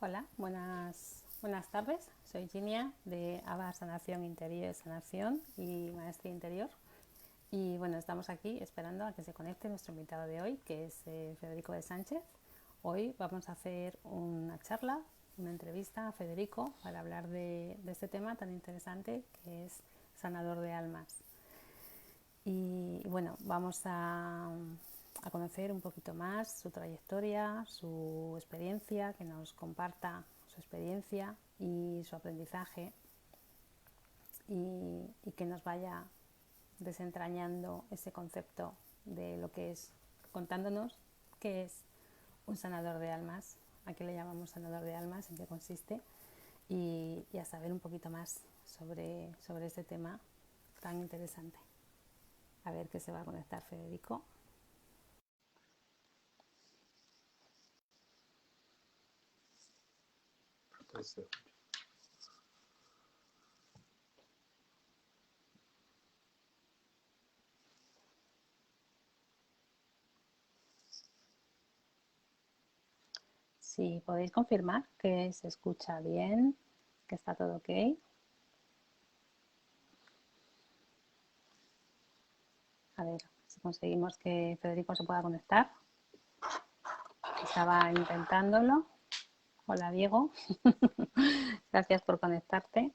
Hola, buenas tardes. Soy Ginia de ABA Sanación Interior, Sanación y Maestría Interior. Y bueno, estamos aquí esperando a que se conecte nuestro invitado de hoy, que es Federico de Sánchez. Hoy vamos a hacer una charla, una entrevista a Federico para hablar de este tema tan interesante que es sanador de almas. Y bueno, vamos a conocer un poquito más su trayectoria, su experiencia, que nos comparta su experiencia y su aprendizaje y que nos vaya desentrañando ese concepto de lo que es, contándonos qué es un sanador de almas, a qué le llamamos sanador de almas, en qué consiste y a saber un poquito más sobre este tema tan interesante. A ver qué se va a conectar Federico. Si podéis confirmar que se escucha bien, que está todo ok. A ver si conseguimos que Federico se pueda conectar. Estaba intentándolo. Hola Diego, gracias por conectarte.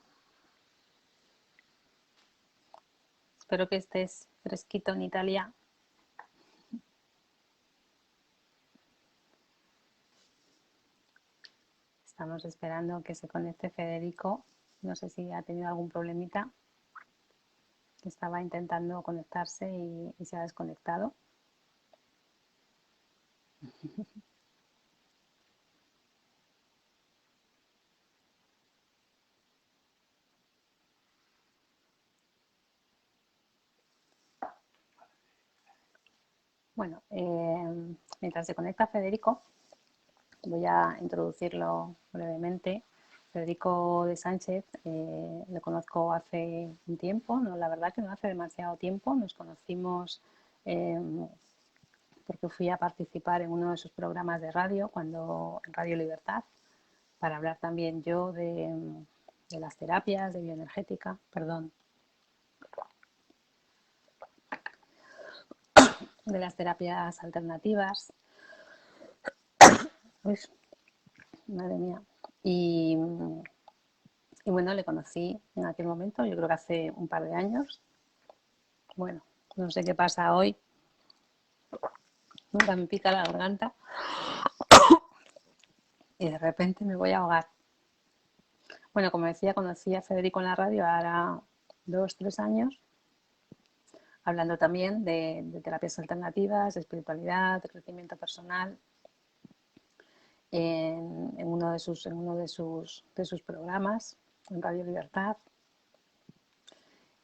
Espero que estés fresquito en Italia. Estamos esperando que se conecte Federico. No sé si ha tenido algún problemita. Estaba intentando conectarse y se ha desconectado. Bueno, mientras se conecta Federico, voy a introducirlo brevemente. Federico de Sánchez lo conozco hace un tiempo, no, la verdad que no hace demasiado tiempo. Nos conocimos porque fui a participar en uno de sus programas de radio, en Radio Libertad, para hablar también yo de las terapias, de bioenergética, de las terapias alternativas. Uy, madre mía. Y bueno, le conocí en aquel momento, yo creo que hace un par de años. Bueno, no sé qué pasa hoy. Nunca me pica la garganta. Y de repente me voy a ahogar. Bueno, como decía, conocí a Federico en la radio ahora 2-3 años, hablando también de terapias alternativas, de espiritualidad, de crecimiento personal, en uno de sus programas en Radio Libertad.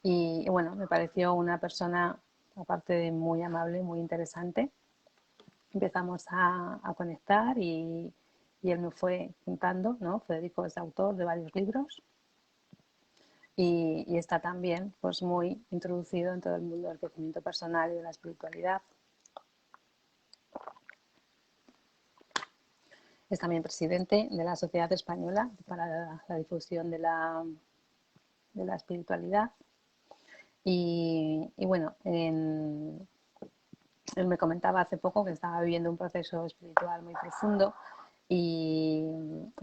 Y bueno, me pareció una persona, aparte de muy amable, muy interesante. Empezamos a conectar y él me fue contando, ¿no? Federico es autor de varios libros y está también pues muy introducido en todo el mundo del crecimiento personal y de la espiritualidad. Es también presidente de la Sociedad Española para la difusión de la espiritualidad. Y bueno, él me comentaba hace poco que estaba viviendo un proceso espiritual muy profundo y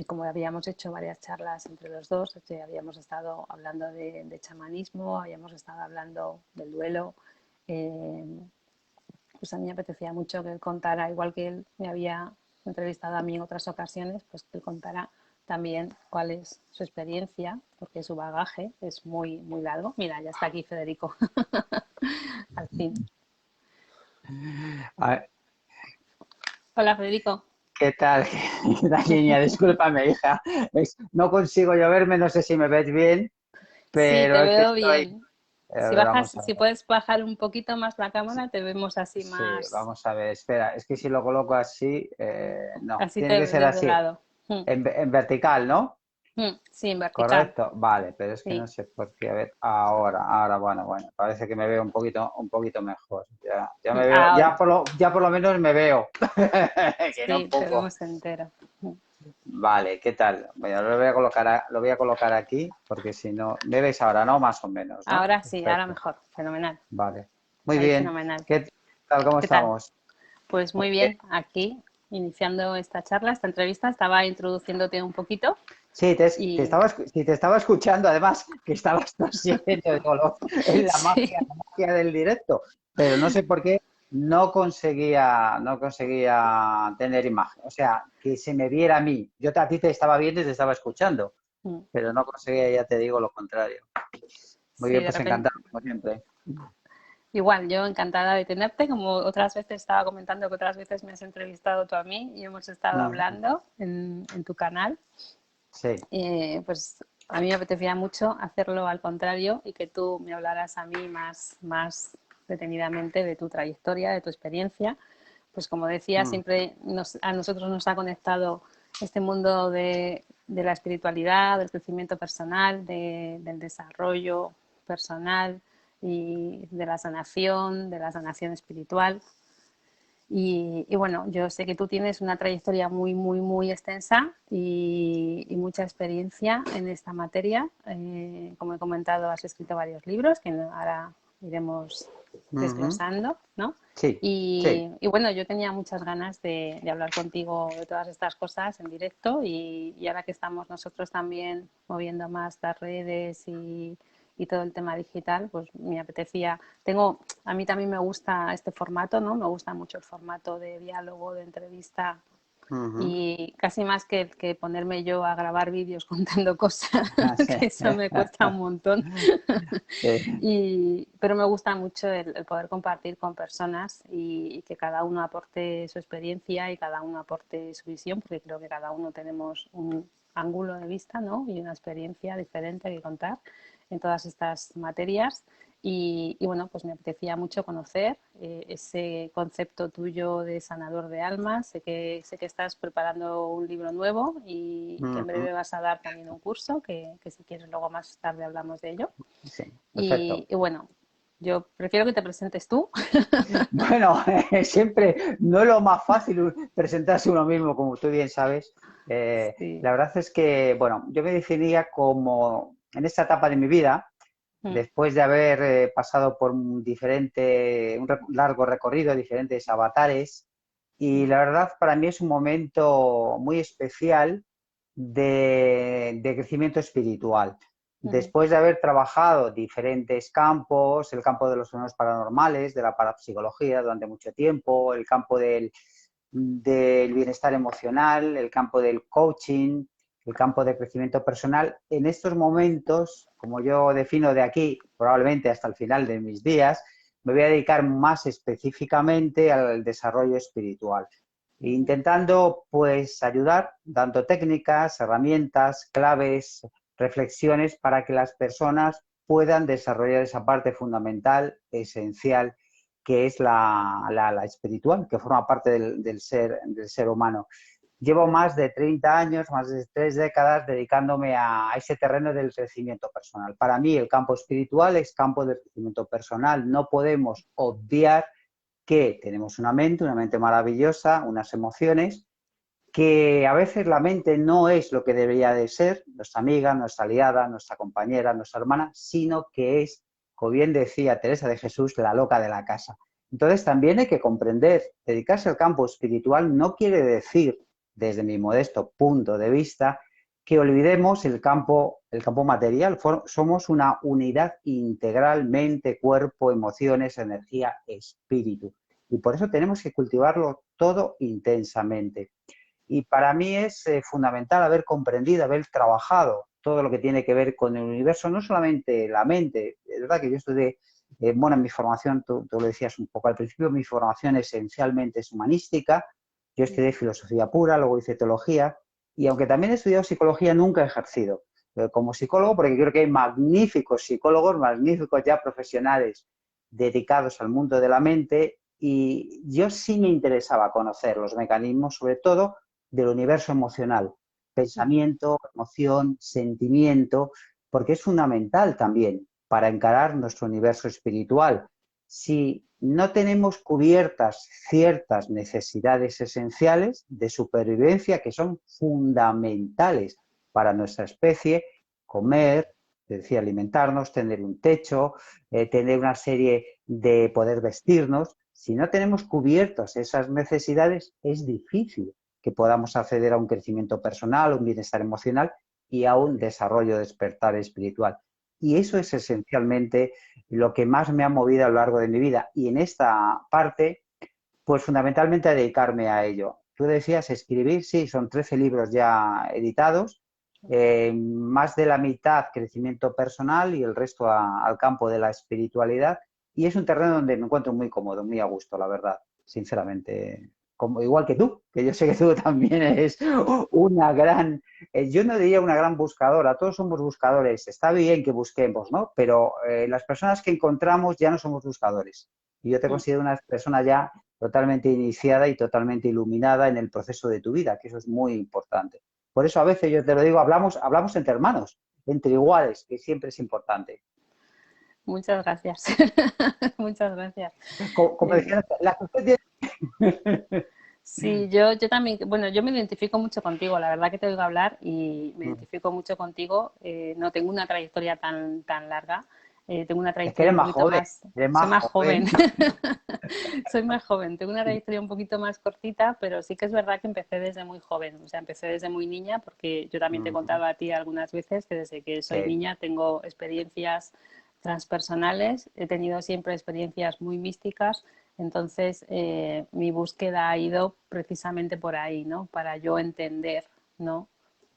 como habíamos hecho varias charlas entre los dos, habíamos estado hablando de chamanismo, habíamos estado hablando del duelo, pues a mí me apetecía mucho que él contara, igual que él me había entrevistado a mí en otras ocasiones, pues que él contara también cuál es su experiencia, porque su bagaje es muy, muy largo. Mira, ya está aquí Federico. Al fin. Hola, Federico. ¿Qué tal? La línea, discúlpame, hija. No consigo yo verme, no sé si me ves bien, Sí, te pero es que veo estoy. bien. Vamos a Si ver. puedes bajar un poquito más la Sí, cámara, te vemos así sí, más, vamos a ver. Espera, es que si lo coloco así, no, así tiene te que ves ser desde el así, lado. en vertical, ¿no? Sí, en vertical. Correcto, vale, pero es que no Sí. sé por qué. A ver, ahora, bueno, parece que me veo un poquito mejor. Ya me veo, Ahora, ya por lo menos me veo, que no sí, te poco. vemos entero. Vale, ¿qué tal? Bueno, lo voy a colocar aquí porque si no, me ves ahora, ¿no? Más o menos, ¿no? Ahora sí, ahora Perfecto. mejor, fenomenal. Vale. Muy Ahí bien. fenomenal. ¿Qué tal? ¿Cómo ¿Qué tal? estamos? Pues muy Oye, bien, aquí iniciando esta charla, esta entrevista, estaba introduciéndote un poquito sí, y sí, te estaba escuchando, además, que estabas tosiendo, digo, es sí, la magia del directo, pero no sé por qué no conseguía tener imagen, o sea, que se me viera a mí. Yo a ti te estaba viendo y te estaba escuchando, pero no conseguía, ya te digo, lo contrario. Muy sí, bien, de pues repente. encantado, como siempre. Igual, yo encantada de tenerte, como otras veces estaba comentando que otras veces me has entrevistado tú a mí y hemos estado Mm, hablando en tu canal. sí. Pues a mí me apetecía mucho hacerlo al contrario y que tú me hablaras a mí más detenidamente de tu trayectoria, de tu experiencia. Pues como decía, Mm, siempre a nosotros nos ha conectado este mundo de la espiritualidad, del crecimiento personal, del desarrollo personal y de la sanación espiritual. Y bueno, yo sé que tú tienes una trayectoria muy extensa y mucha experiencia en esta materia. Como he comentado, has escrito varios libros que ahora iremos ujú. desglosando, ¿no? Sí, sí. Y bueno, yo tenía muchas ganas de hablar contigo de todas estas cosas en directo y ahora que estamos nosotros también moviendo más las redes y todo el tema digital, pues me apetecía. A mí también me gusta este formato, ¿no? Me gusta mucho el formato de diálogo, de entrevista Ujú. y casi más que ponerme yo a grabar vídeos contando cosas, Ah, sí. que eso me cuesta un montón. Sí. Pero me gusta mucho el poder compartir con personas y que cada uno aporte su experiencia y cada uno aporte su visión, porque creo que cada uno tenemos un ángulo de vista, ¿no? Y una experiencia diferente que contar en todas estas materias. Bueno, pues me apetecía mucho conocer ese concepto tuyo de sanador de almas. Sé que estás preparando un libro nuevo y que en Ujú. breve vas a dar también un curso, que si quieres luego más tarde hablamos de ello. Sí, perfecto. Y bueno, yo prefiero que te presentes tú. Bueno, siempre no es lo más fácil presentarse uno mismo, como tú bien sabes. Sí. La verdad es que, bueno, yo me definía como en esta etapa de mi vida, Mm, después de haber pasado por largo recorrido, diferentes avatares, y mm, la verdad para mí es un momento muy especial de crecimiento espiritual. mm, Después de haber trabajado diferentes campos, el campo de los fenómenos paranormales, de la parapsicología durante mucho tiempo, el campo del bienestar emocional, el campo del coaching, el campo de crecimiento personal, en estos momentos, como yo defino de aquí, probablemente hasta el final de mis días, me voy a dedicar más específicamente al desarrollo espiritual, intentando pues ayudar, dando técnicas, herramientas, claves, reflexiones para que las personas puedan desarrollar esa parte fundamental, esencial, que es la espiritual, que forma parte del ser humano. Llevo más de 30 años, más de 3 décadas dedicándome a ese terreno del crecimiento personal. Para mí el campo espiritual es campo del crecimiento personal. No podemos obviar que tenemos una mente maravillosa, unas emociones, que a veces la mente no es lo que debería de ser, nuestra amiga, nuestra aliada, nuestra compañera, nuestra hermana, sino que es, como bien decía Teresa de Jesús, la loca de la casa. Entonces también hay que comprender, dedicarse al campo espiritual no quiere decir, desde mi modesto punto de vista, que olvidemos el campo material. Somos una unidad integral, mente, cuerpo, emociones, energía, espíritu. Y por eso tenemos que cultivarlo todo intensamente. Y para mí es fundamental haber comprendido, haber trabajado todo lo que tiene que ver con el universo, no solamente la mente. Es verdad que yo estudié, bueno, en mi formación, tú lo decías un poco al principio, mi formación esencialmente es humanística. Yo estudié filosofía pura, luego hice teología, y aunque también he estudiado psicología, nunca he ejercido como psicólogo, porque creo que hay magníficos psicólogos, magníficos ya profesionales dedicados al mundo de la mente, y yo sí me interesaba conocer los mecanismos, sobre todo del universo emocional, pensamiento, emoción, sentimiento, porque es fundamental también para encarar nuestro universo espiritual. si no tenemos cubiertas ciertas necesidades esenciales de supervivencia que son fundamentales para nuestra especie: comer, es decir, alimentarnos, tener un techo, tener una serie de poder vestirnos. Si no tenemos cubiertas esas necesidades, es difícil que podamos acceder a un crecimiento personal, un bienestar emocional y a un desarrollo despertar espiritual. Y eso es esencialmente lo que más me ha movido a lo largo de mi vida. Y en esta parte, pues fundamentalmente a dedicarme a ello. Tú decías escribir, sí, son 13 libros ya editados, más de la mitad crecimiento personal y el resto al campo de la espiritualidad. Y es un terreno donde me encuentro muy cómodo, muy a gusto, la verdad, sinceramente. Como, igual que tú, que yo sé que tú también eres una gran, yo no diría una gran buscadora, todos somos buscadores, está bien que busquemos, ¿no? Pero las personas que encontramos ya no somos buscadores. Y yo te considero una persona ya totalmente iniciada y totalmente iluminada en el proceso de tu vida, que eso es muy importante. Por eso a veces yo te lo digo, hablamos entre hermanos, entre iguales, que siempre es importante. Muchas gracias. Muchas gracias. Como decía, la que usted tiene... Sí, yo también, bueno, yo me identifico mucho contigo, la verdad que te oigo hablar y me identifico mucho contigo. No tengo una trayectoria tan larga, tengo una Es que trayectoria eres un más poquito joven, más, eres soy más más joven. joven, soy más joven, tengo una trayectoria un poquito más cortita, pero sí que es verdad que empecé desde muy joven, o sea, empecé desde muy niña, porque yo también te he contado a ti algunas veces que desde que soy Sí. niña tengo experiencias transpersonales, he tenido siempre experiencias muy místicas. Entonces, mi búsqueda ha ido precisamente por ahí, ¿no? Para yo entender, ¿no?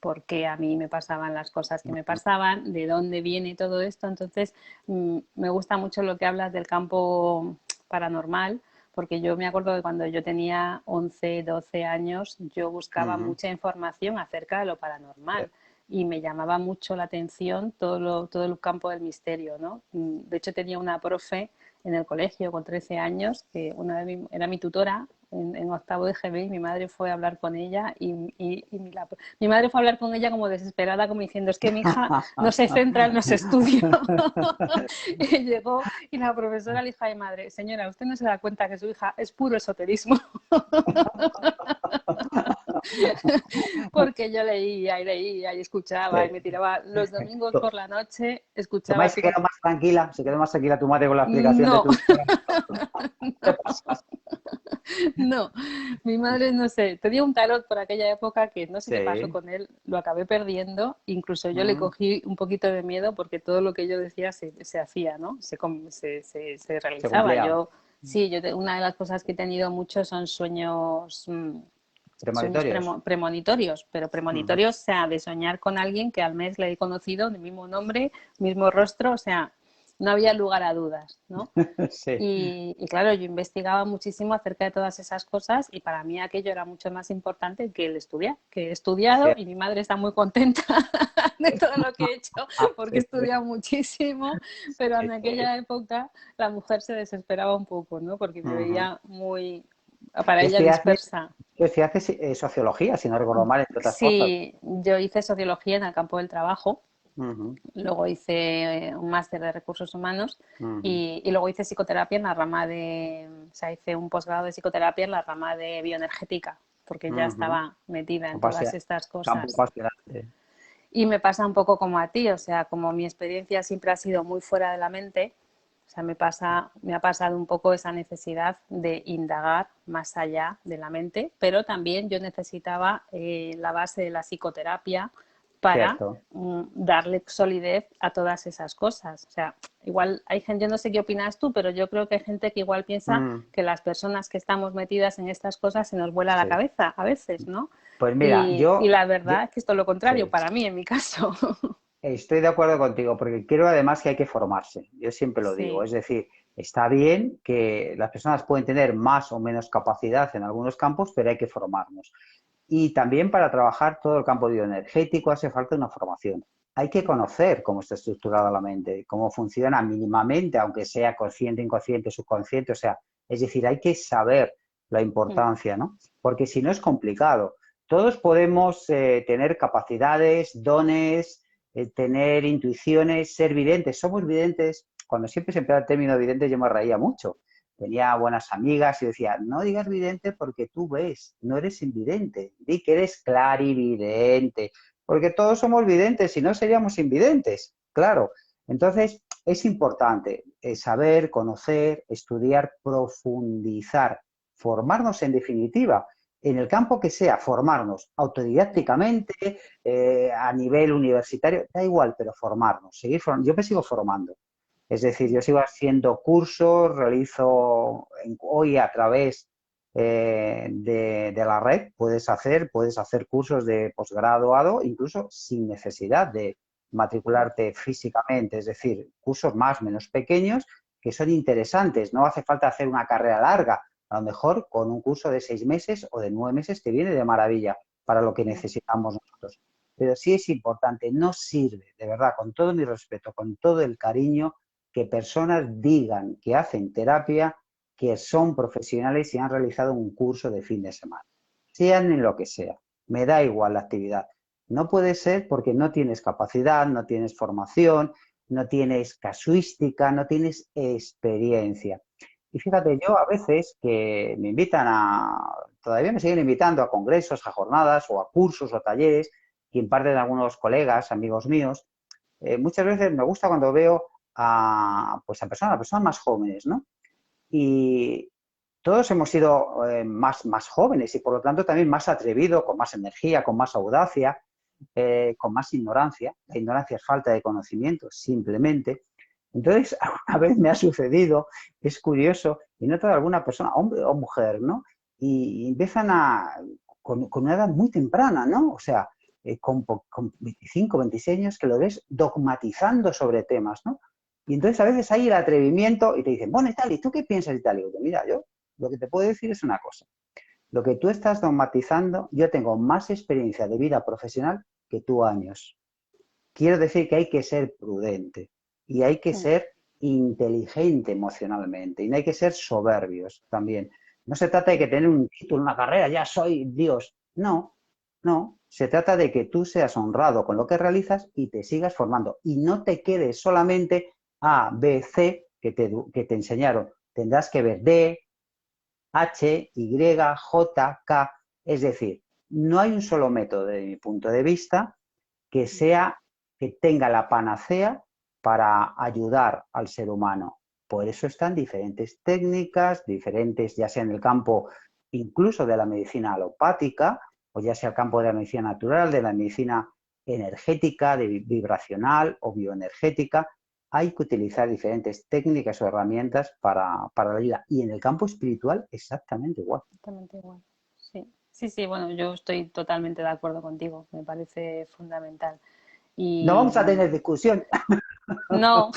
Por qué a mí me pasaban las cosas que me pasaban, de dónde viene todo esto. Entonces, me gusta mucho lo que hablas del campo paranormal, porque yo me acuerdo de cuando yo tenía 11, 12 años, yo buscaba mucha información acerca de lo paranormal y me llamaba mucho la atención todo el campo del misterio, ¿no? De hecho, tenía una profe en el colegio con 13 años, que era mi tutora en octavo de GB, y mi madre fue a hablar con ella mi madre fue a hablar con ella como desesperada, como diciendo, es que mi hija no se centra en los estudios. Y llegó y la profesora le dijo a mi madre, señora, ¿usted no se da cuenta que su hija es puro esoterismo? Porque yo leía y escuchaba y Sí. me tiraba los domingos por la noche, escuchaba Tomás, se quedó más tranquila tu madre con la explicación de no, tu historia. ¿Qué no, pasa? no, mi madre no sé, tenía un tarot por aquella época que no sé qué pasó Sí. con él, lo acabé perdiendo, incluso yo le cogí un poquito de miedo porque todo lo que yo decía se hacía, ¿no? Se Se realizaba. cumplía. Una de las cosas que he tenido mucho son sueños Premonitorios. premonitorios, pero premonitorios, o sea, de soñar con alguien que al mes le he conocido, de mismo nombre, mismo rostro, o sea, no había lugar a dudas, ¿no? Sí. Y claro, yo investigaba muchísimo acerca de todas esas cosas y para mí aquello era mucho más importante que el estudiar, que he estudiado y mi madre está muy contenta de todo lo que he hecho porque he estudiado muchísimo, pero en aquella época la mujer se desesperaba un poco, ¿no? Porque me veía muy, para ¿Qué ella, estudiaste? dispersa. Tú estudiaste sociología, si no recuerdo mal, entre otras cosas. Sí, yo hice sociología en el campo del trabajo. Luego hice un máster de recursos humanos y luego hice psicoterapia en la rama o sea, hice un posgrado de psicoterapia en la rama de bioenergética, porque ya estaba metida en todas estas Campo cosas. apasionante. Y me pasa un poco como a ti, o sea, como mi experiencia siempre ha sido muy fuera de la mente, o sea, me ha pasado un poco esa necesidad de indagar más allá de la mente, pero también yo necesitaba la base de la psicoterapia para Cierto. darle solidez a todas esas cosas. O sea, igual hay gente, yo no sé qué opinas tú, pero yo creo que hay gente que igual piensa que las personas que estamos metidas en estas cosas se nos vuela la Sí. cabeza a veces, ¿no? Pues mira, Y la verdad es que es todo lo contrario sí. para mí, en mi caso. Estoy de acuerdo contigo, porque creo además que hay que formarse. Yo siempre lo digo. Sí. Es decir, está bien que las personas pueden tener más o menos capacidad en algunos campos, pero hay que formarnos. Y también para trabajar todo el campo bioenergético hace falta una formación. Hay que conocer cómo está estructurada la mente, cómo funciona mínimamente, aunque sea consciente, inconsciente, subconsciente. O sea, es decir, hay que saber la importancia, ¿no? Porque si no es complicado. Todos podemos tener capacidades, dones, tener intuiciones, ser videntes. Somos videntes cuando siempre se empleaba el término vidente yo me reía mucho. Tenía buenas amigas y decía, no digas vidente porque tú ves, no eres invidente, di que eres clarividente, porque todos somos videntes, si no seríamos invidentes, claro. Entonces, es importante saber, conocer, estudiar, profundizar, formarnos en definitiva, en el campo que sea, formarnos autodidácticamente, a nivel universitario, da igual, pero formarnos, yo me sigo formando. Es decir, yo sigo haciendo cursos, realizo hoy a través de la red, puedes hacer cursos de posgraduado, incluso sin necesidad de matricularte físicamente, es decir, cursos más, menos pequeños, que son interesantes, no hace falta hacer una carrera larga, a lo mejor con un curso de 6 meses o de 9 meses te viene de maravilla para lo que necesitamos nosotros. Pero sí es importante, no sirve, de verdad, con todo mi respeto, con todo el cariño, que personas digan que hacen terapia, que son profesionales y han realizado un curso de fin de semana, sean en lo que sea, me da igual la actividad. No puede ser porque no tienes capacidad, no tienes formación, no tienes casuística, no tienes experiencia. Y fíjate, yo a veces que me invitan todavía me siguen invitando a congresos, a jornadas o a cursos o talleres que imparten algunos colegas, amigos míos, muchas veces me gusta cuando veo pues a personas más jóvenes, ¿no? Y todos hemos sido más jóvenes y por lo tanto también más atrevidos, con más energía, con más audacia, con más ignorancia. La ignorancia es falta de conocimiento, simplemente. Entonces, a veces me ha sucedido, es curioso, y noto de alguna persona, hombre o mujer, ¿no? Y empiezan con una edad muy temprana, ¿no? O sea, con 25, 26 años que lo ves dogmatizando sobre temas, ¿no? Y entonces a veces hay el atrevimiento y te dicen, bueno, y tal, ¿y tú qué piensas y tal? Y digo, mira, yo lo que te puedo decir es una cosa. Lo que tú estás dogmatizando, yo tengo más experiencia de vida profesional que tú años. Quiero decir que hay que ser prudente y hay que ser inteligente emocionalmente y no hay que ser soberbios también. No se trata de que tener un título, una carrera, ya soy Dios. No, no. Se trata de que tú seas honrado con lo que realizas y te sigas formando y no te quedes solamente A, B, C que te enseñaron. Tendrás que ver D, H, Y, J, K. Es decir, no hay un solo método desde mi punto de vista que tenga la panacea para ayudar al ser humano. Por eso están diferentes técnicas, diferentes, ya sea en el campo incluso de la medicina alopática, o ya sea el campo de la medicina natural, de la medicina energética, vibracional o bioenergética. Hay que utilizar diferentes técnicas o herramientas para la ayuda. Y en el campo espiritual, exactamente igual. Exactamente igual. Sí, sí, sí, bueno, yo estoy totalmente de acuerdo contigo, me parece fundamental. No Y vamos a bueno, tener discusión. no,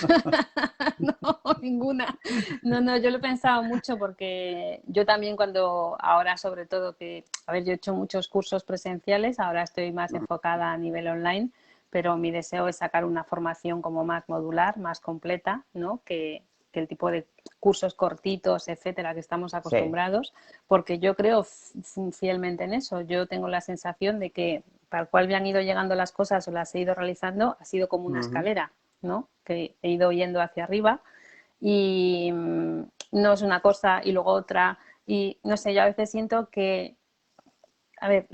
no, ninguna. No, no, yo lo he pensado mucho porque yo también cuando, ahora sobre todo que, a ver, yo he hecho muchos cursos presenciales, ahora estoy más enfocada a nivel online, pero mi deseo es sacar una formación como más modular, más completa, ¿no? Que el tipo de cursos cortitos, etcétera, que estamos Sí. acostumbrados, porque yo creo fielmente en eso. Yo tengo la sensación de que tal cual me han ido llegando las cosas o las he ido realizando, ha sido como una escalera, ¿no? Que he ido yendo hacia arriba y no es una cosa y luego otra. Y no sé, yo a veces siento que, a ver,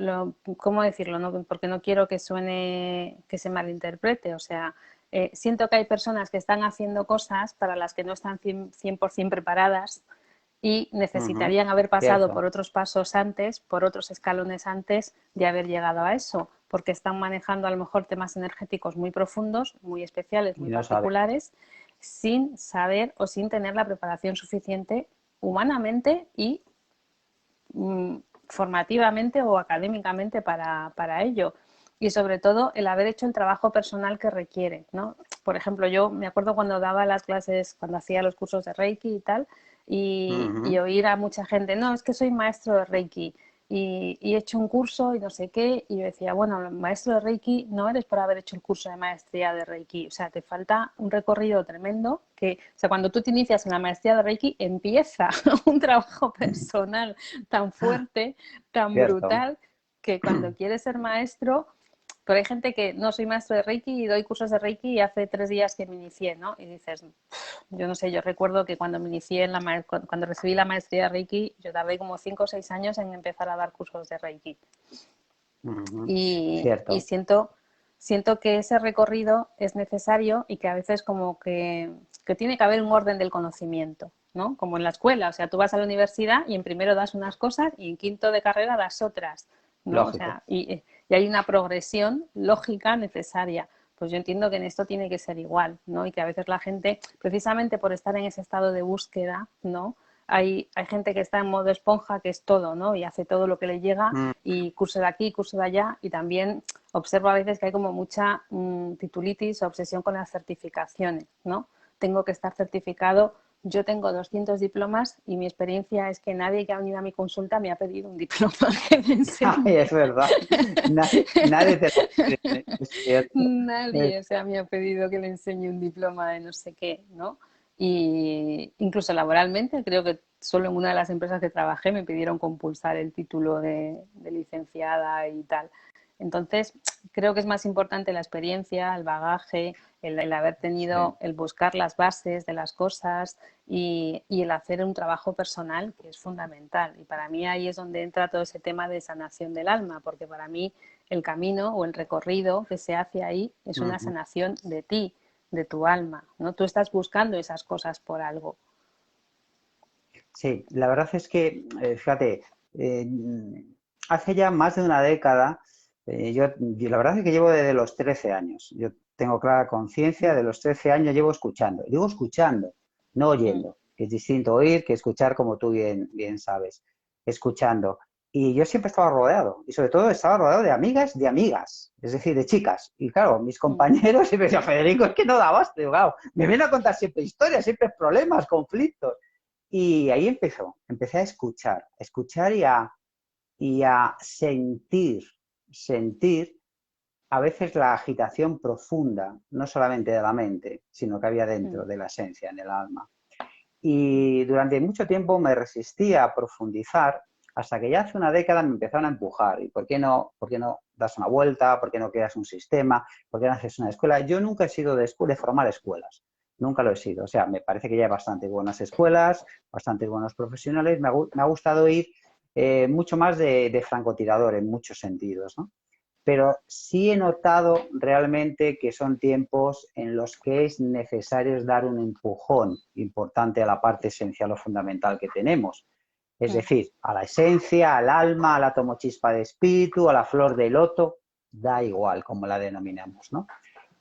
¿cómo decirlo? ¿No? Porque no quiero que suene, que se malinterprete. O sea, siento que hay personas que están haciendo cosas para las que no están 100% preparadas y necesitarían haber pasado por Cierto. otros pasos antes, por otros escalones antes de haber llegado a eso, porque están manejando a lo mejor temas energéticos muy profundos, muy especiales, Y muy no sabe. particulares, sin saber o sin tener la preparación suficiente humanamente y formativamente o académicamente para ello. Y sobre todo el haber hecho el trabajo personal que requiere, ¿no? Por ejemplo, yo me acuerdo cuando daba las clases, cuando hacía los cursos de Reiki y tal, y oír a mucha gente, no, es que soy maestro de Reiki y he hecho un curso y no sé qué, y yo decía, bueno, maestro de Reiki no eres por haber hecho el curso de maestría de Reiki, o sea, te falta un recorrido tremendo que, o sea, cuando tú te inicias en la maestría de Reiki, empieza un trabajo personal tan fuerte, tan Cierto. brutal, que cuando quieres ser maestro, pero hay gente que no soy maestro de Reiki y doy cursos de Reiki y hace 3 días que me inicié, ¿no? Y dices, yo no sé, yo recuerdo que cuando me inicié cuando recibí la maestría de Reiki, yo tardé como 5 o 6 años en empezar a dar cursos de Reiki. Y Cierto. siento que ese recorrido es necesario y que a veces como que tiene que haber un orden del conocimiento, ¿no? Como en la escuela, o sea, tú vas a la universidad y en primero das unas cosas y en quinto de carrera das otras, ¿no? O Lógico. sea, y hay una progresión lógica necesaria. Pues yo entiendo que en esto tiene que ser igual, ¿no? Y que a veces la gente, precisamente por estar en ese estado de búsqueda, ¿no? Hay gente que está en modo esponja, que es todo, ¿no? Y hace todo lo que le llega Mm, y curso de aquí, curso de allá. Y también observo a veces que hay como mucha titulitis o obsesión con las certificaciones, ¿no? Tengo que estar certificado. Yo tengo 200 diplomas y mi experiencia es que nadie que ha venido a mi consulta me ha pedido un diploma que le Ay, enseñe. es verdad. Nadie te lo pide, es cierto. Es- Nadie, o sea, me ha pedido que le enseñe un diploma de no sé qué, ¿no? Y incluso laboralmente, creo que solo en una de las empresas que trabajé me pidieron compulsar el título de licenciada y tal. Entonces, creo que es más importante la experiencia, el bagaje, el haber sí. tenido, el buscar las bases de las cosas y el hacer un trabajo personal, que es fundamental. Y para mí ahí es donde entra todo ese tema de sanación del alma, porque para mí el camino o el recorrido que se hace ahí es una Ujú. sanación de ti, de tu alma, ¿no? Tú estás buscando esas cosas por algo. Sí, la verdad es que, fíjate, eh, hace ya más de una década, yo la verdad es que llevo desde los 13 años. Yo tengo clara conciencia, de los 13 años llevo escuchando. Digo escuchando, no Mm, oyendo, que es distinto oír que escuchar, como tú bien sabes. Escuchando. Y yo siempre estaba rodeado, y sobre todo estaba rodeado de amigas, es decir, de chicas. Y claro, mis mm, compañeros siempre decían, Federico, es que no da abasto. Digo, claro, me vienen a contar siempre historias, siempre problemas, conflictos. Y ahí empecé a escuchar y a sentir a veces la agitación profunda, no solamente de la mente, sino que había mm, dentro de la esencia, en el alma. Y durante mucho tiempo me resistía a profundizar hasta que ya hace una década me empezaron a empujar. ¿Y por qué no das una vuelta? ¿Por qué no creas un sistema? ¿Por qué no haces una escuela? Yo nunca he sido de formar escuelas. Nunca lo he sido. O sea, me parece que ya hay bastante buenas escuelas, bastante buenos profesionales. Me ha gustado ir mucho más de francotirador en muchos sentidos, ¿no? Pero sí he notado realmente que son tiempos en los que es necesario dar un empujón importante a la parte esencial o fundamental que tenemos. Es mm, decir, a la esencia, al alma, al átomo chispa de espíritu, a la flor de loto, da igual como la denominamos, ¿no?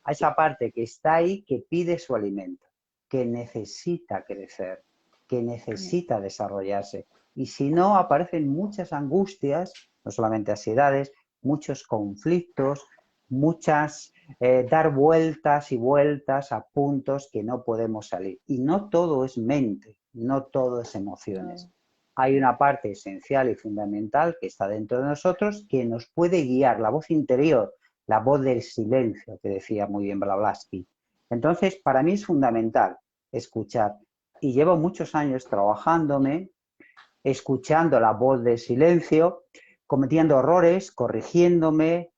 A esa parte que está ahí, que pide su alimento, que necesita crecer, que mm, necesita desarrollarse. Y si no, aparecen muchas angustias, no solamente ansiedades, muchos conflictos, muchas dar vueltas y vueltas a puntos que no podemos salir. Y no todo es mente, no todo es emociones. no, Hay una parte esencial y fundamental que está dentro de nosotros que nos puede guiar, la voz interior, la voz del silencio, que decía muy bien Blavatsky. Entonces, para mí es fundamental escuchar. Y llevo muchos años trabajándome, escuchando la voz del silencio, cometiendo errores, corrigiéndome,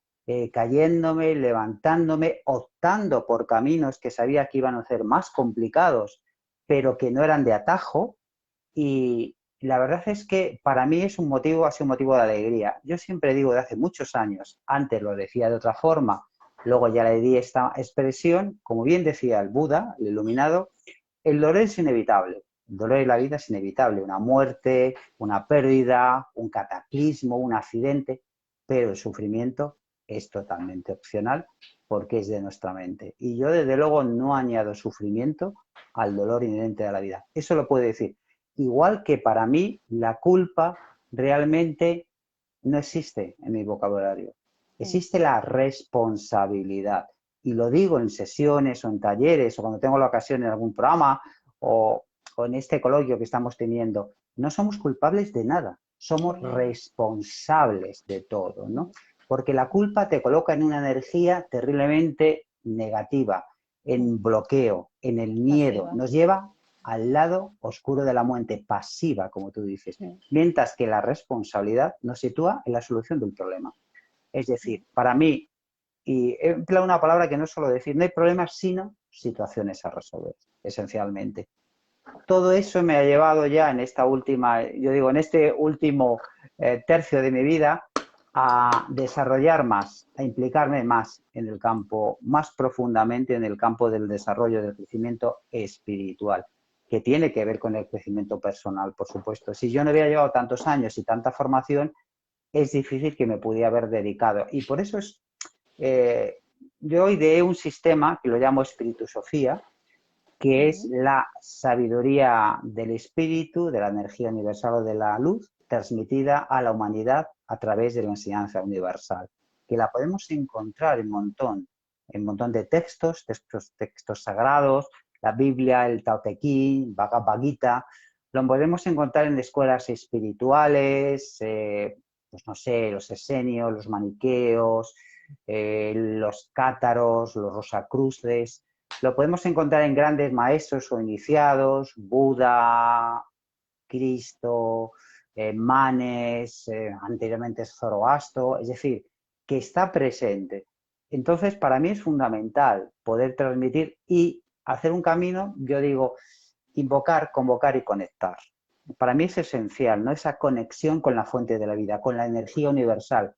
cayéndome, levantándome, optando por caminos que sabía que iban a ser más complicados, pero que no eran de atajo. Y la verdad es que para mí es un motivo, ha sido un motivo de alegría. Yo siempre digo de hace muchos años, antes lo decía de otra forma, luego ya le di esta expresión, como bien decía el Buda, el iluminado, el dolor es inevitable. El dolor en la vida es inevitable, una muerte, una pérdida, un cataclismo, un accidente, pero el sufrimiento es totalmente opcional porque es de nuestra mente. Y yo desde luego no añado sufrimiento al dolor inherente a la vida. Eso lo puedo decir. Igual que para mí la culpa realmente no existe en mi vocabulario. mm, Existe la responsabilidad. Y lo digo en sesiones o en talleres o cuando tengo la ocasión en algún programa o, o en este coloquio que estamos teniendo. No somos culpables de nada, somos de nada. responsables de todo, ¿no? Mm, Porque la culpa te coloca en una energía terriblemente negativa, mm, en bloqueo, en el miedo. pasiva. Nos lleva al lado oscuro de la muerte, pasiva, como tú dices, Mm, mientras que la responsabilidad nos sitúa en la solución de un problema. Es mm, decir, para mí y he empleado una palabra que no es solo decir, no hay problemas, sino situaciones a resolver, esencialmente. Todo eso me ha llevado ya en esta última, yo digo, en este último tercio de mi vida a desarrollar más, a implicarme más en el campo, más profundamente en el campo del desarrollo del crecimiento espiritual, que tiene que ver con el crecimiento personal, por supuesto. Si yo no hubiera llevado tantos años y tanta formación, es difícil que me pudiera haber dedicado. Y por eso yo ideé un sistema que lo llamo Espíritu Sofía, que es la sabiduría del espíritu, de la energía universal o de la luz, transmitida a la humanidad a través de la enseñanza universal, que la podemos encontrar en un montón de textos sagrados, la Biblia, el Tao Te Ching, Bhagavad Gita, lo podemos encontrar en escuelas espirituales, pues no sé, los esenios, los maniqueos, los cátaros, los rosacruces. Lo podemos encontrar en grandes maestros o iniciados, Buda, Cristo, Manes, anteriormente Zoroastro, es decir, que está presente. Entonces, para mí es fundamental poder transmitir y hacer un camino, yo digo, invocar, convocar y conectar. Para mí es esencial, ¿no? Esa conexión con la fuente de la vida, con la energía universal.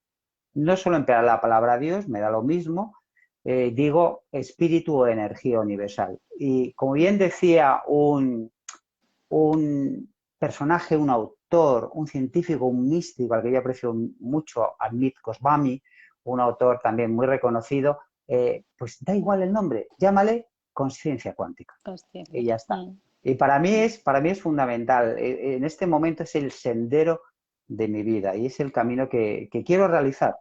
No solo emplear la palabra Dios, me da lo mismo, digo espíritu o energía universal. Y como bien decía un personaje, un autor, un científico, un místico al que yo aprecio mucho, Amit Goswami, un autor también muy reconocido, pues da igual el nombre, llámale conciencia cuántica. Consciente. Y ya está. Y para mí es fundamental. En este momento es el sendero de mi vida y es el camino que quiero realizar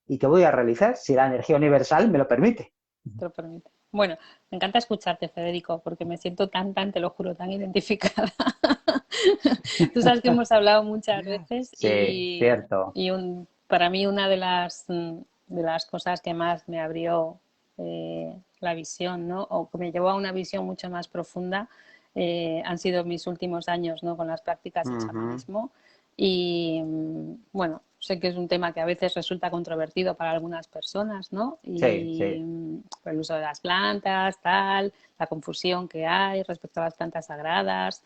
y que voy a realizar si la energía universal me lo permite. Te lo permite. Bueno, me encanta escucharte, Federico, porque me siento te lo juro, tan identificada. Tú sabes que hemos hablado muchas veces Sí, cierto. para mí una de las cosas que más me abrió la visión, ¿no? O que me llevó a una visión mucho más profunda, han sido mis últimos años, ¿no? Con las prácticas del chamanismo. Y bueno, sé que es un tema que a veces resulta controvertido para algunas personas, ¿no? Sí, Y sí. el uso de las plantas, tal, la confusión que hay respecto a las plantas sagradas,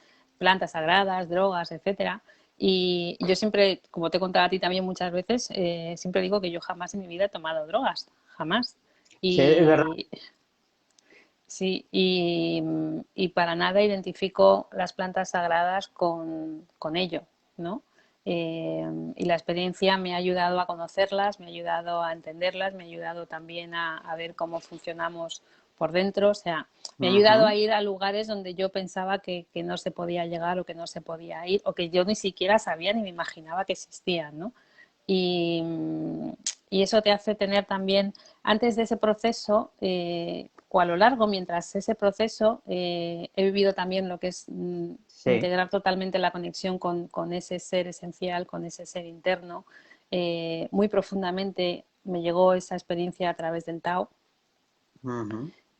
drogas, etcétera. Y yo siempre, como te he contado a ti también muchas veces, siempre digo que yo jamás en mi vida he tomado drogas, jamás. Sí, es verdad. Y sí, y para nada identifico las plantas sagradas con ello, ¿no? Y la experiencia me ha ayudado a conocerlas, me ha ayudado a entenderlas, me ha ayudado también a ver cómo funcionamos por dentro, o sea, me ha ayudado a ir a lugares donde yo pensaba que no se podía llegar o que no se podía ir o que yo ni siquiera sabía ni me imaginaba que existían, ¿no? Y, y eso te hace tener también, antes de ese proceso, o a lo largo, mientras ese proceso, he vivido también lo que es Sí. integrar totalmente la conexión con ese ser esencial, con ese ser interno. Muy profundamente me llegó esa experiencia a través del Tao.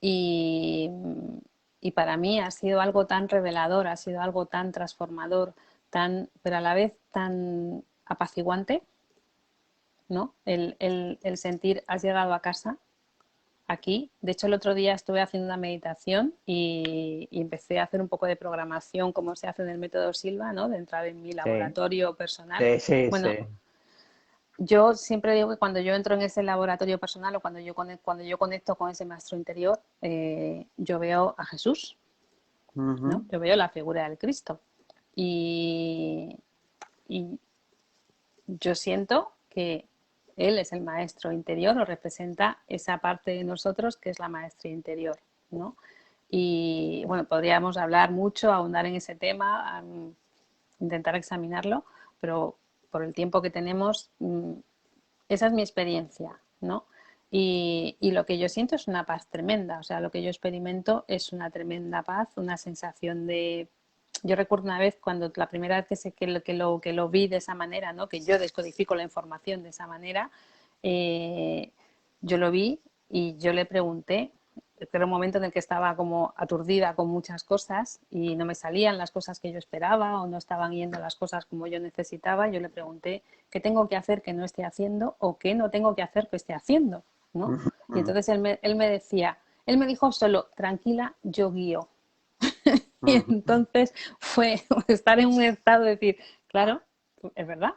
Y, y para mí ha sido algo tan revelador, ha sido algo tan transformador, pero a la vez tan apaciguante, ¿no? El sentir, has llegado a casa, aquí. De hecho, el otro día estuve haciendo una meditación y empecé a hacer un poco de programación, como se hace en el método Silva, ¿no? De entrar en mi Sí, laboratorio personal. sí, sí, Bueno, sí. yo siempre digo que cuando yo entro en ese laboratorio personal o cuando yo conecto con ese maestro interior, yo veo a Jesús, ¿no? Yo veo la figura del Cristo. Y, y yo siento que él es el maestro interior o representa esa parte de nosotros que es la maestría interior, ¿no? Y bueno, podríamos hablar mucho, ahondar en ese tema, intentar examinarlo, pero por el tiempo que tenemos, esa es mi experiencia, ¿no? Y lo que yo siento es una paz tremenda, o sea, lo que yo experimento es una tremenda paz, una sensación de... Yo recuerdo una vez cuando la primera vez que lo vi de esa manera, ¿no? Que yo descodifico la información de esa manera, yo lo vi y yo le pregunté, era un momento en el que estaba como aturdida con muchas cosas y no me salían las cosas que yo esperaba o no estaban yendo las cosas como yo necesitaba. Yo le pregunté qué tengo que hacer que no esté haciendo o qué no tengo que hacer que esté haciendo, ¿no? Y entonces él me decía, él me dijo solo, tranquila, yo guío. Y entonces fue estar en un estado de decir, claro, es verdad,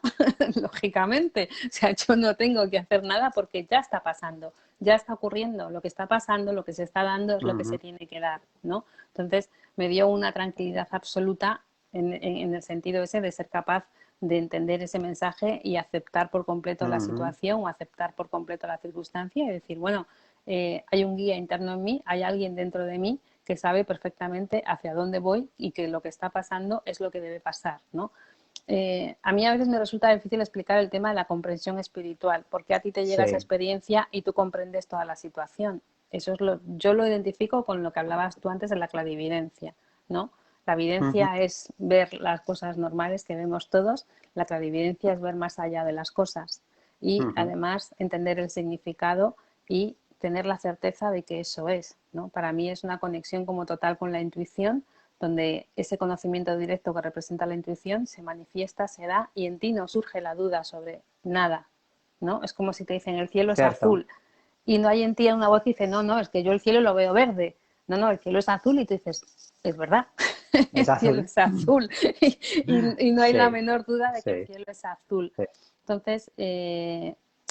lógicamente, o sea, yo no tengo que hacer nada porque ya está pasando, ya está ocurriendo, lo que está pasando, lo que se está dando es lo que se tiene que dar, ¿no? Entonces me dio una tranquilidad absoluta en el sentido ese de ser capaz de entender ese mensaje y aceptar por completo la situación o aceptar por completo la circunstancia y decir, bueno, hay un guía interno en mí, hay alguien dentro de mí que sabe perfectamente hacia dónde voy y que lo que está pasando es lo que debe pasar, ¿no? A mí a veces me resulta difícil explicar el tema de la comprensión espiritual, porque a ti te llega esa Sí. experiencia y tú comprendes toda la situación. Eso es yo lo identifico con lo que hablabas tú antes de la clarividencia, ¿no? La evidencia es ver las cosas normales que vemos todos, la clarividencia es ver más allá de las cosas y además entender el significado y tener la certeza de que eso es, ¿no? Para mí es una conexión como total con la intuición, donde ese conocimiento directo que representa la intuición se manifiesta, se da y en ti no surge la duda sobre nada, ¿no? Es como si te dicen el cielo es Cierto. azul y no hay en ti una voz que dice, no, no, es que yo el cielo lo veo verde, no, no, el cielo es azul y tú dices, es verdad, Es el cielo azul. es azul y no hay la Sí, menor duda de que el sí, cielo es azul. sí. Entonces,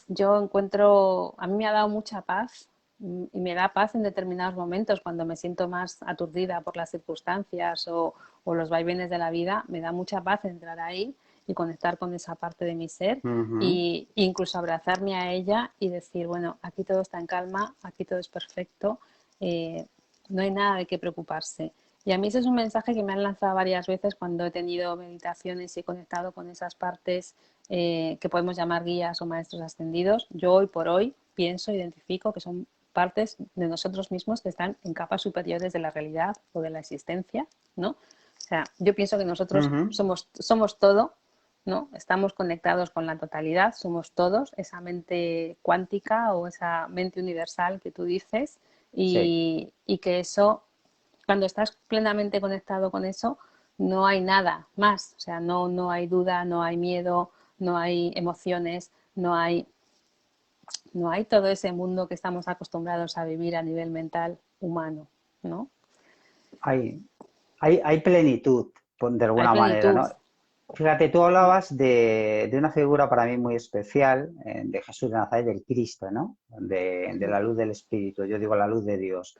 yo encuentro, a mí me ha dado mucha paz y me da paz en determinados momentos cuando me siento más aturdida por las circunstancias o los vaivenes de la vida, me da mucha paz entrar ahí y conectar con esa parte de mi ser e incluso abrazarme a ella y decir, bueno, aquí todo está en calma, aquí todo es perfecto, no hay nada de qué preocuparse. Y a mí ese es un mensaje que me han lanzado varias veces cuando he tenido meditaciones y he conectado con esas partes que podemos llamar guías o maestros ascendidos. Yo hoy por hoy pienso, identifico que son partes de nosotros mismos que están en capas superiores de la realidad o de la existencia, ¿no? O sea, yo pienso que nosotros somos todo, ¿no? Estamos conectados con la totalidad, somos todos, esa mente cuántica o esa mente universal que tú dices, Sí. y que eso, cuando estás plenamente conectado con eso, no hay nada más, o sea, no hay duda, no hay miedo, no hay emociones, no hay todo ese mundo que estamos acostumbrados a vivir a nivel mental humano, ¿no? Hay, hay plenitud, de Hay alguna manera, plenitud. ¿no? Fíjate, tú hablabas de una figura para mí muy especial, de Jesús de Nazaret, del Cristo, ¿no? De la luz del Espíritu, yo digo la luz de Dios.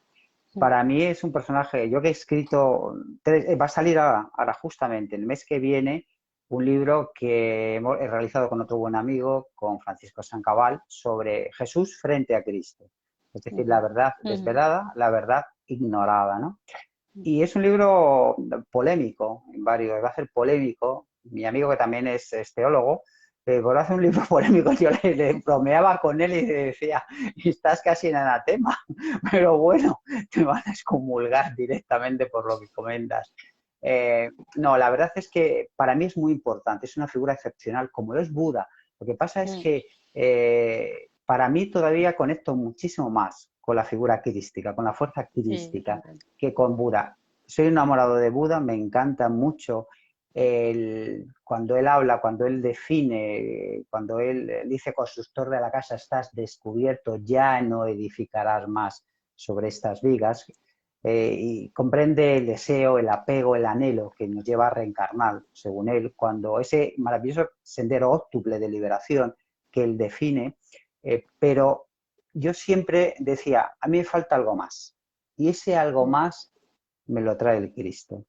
Para mí es un personaje, yo que he escrito, va a salir ahora justamente el mes que viene un libro que he realizado con otro buen amigo, con Francisco Sancabal, sobre Jesús frente a Cristo. Es decir, la verdad desvelada, la verdad ignorada, ¿no? Y es un libro polémico, en varios, va a ser polémico. Mi amigo que también es teólogo, por hacer un libro polémico, yo le bromeaba con él y le decía, estás casi en anatema, pero bueno, te van a excomulgar directamente por lo que comentas. No, la verdad es que para mí es muy importante, es una figura excepcional, como lo es Buda. Lo que pasa es que para mí todavía conecto muchísimo más con la figura crística, con la fuerza crística, que con Buda. Soy enamorado de Buda, me encanta mucho cuando él habla, cuando él define, cuando él dice constructor de la casa estás descubierto, ya no edificarás más sobre estas vigas, y comprende el deseo, el apego, el anhelo que nos lleva a reencarnar, según él, cuando ese maravilloso sendero óptuple de liberación que él define, pero yo siempre decía, a mí me falta algo más, y ese algo más me lo trae el Cristo.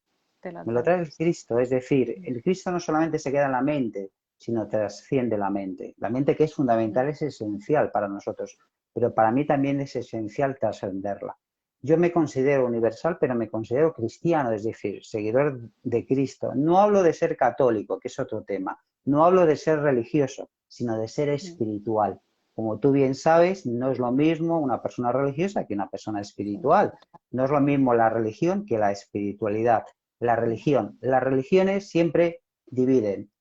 Me lo trae el Cristo, es decir, el Cristo no solamente se queda en la mente, sino trasciende la mente. La mente que es fundamental, es esencial para nosotros, pero para mí también es esencial trascenderla. Yo me considero universal, pero me considero cristiano, es decir, seguidor de Cristo. No hablo de ser católico, que es otro tema. No hablo de ser religioso, sino de ser espiritual. Como tú bien sabes, no es lo mismo una persona religiosa que una persona espiritual. No es lo mismo la religión que la espiritualidad. La religión. Las religiones siempre dividen,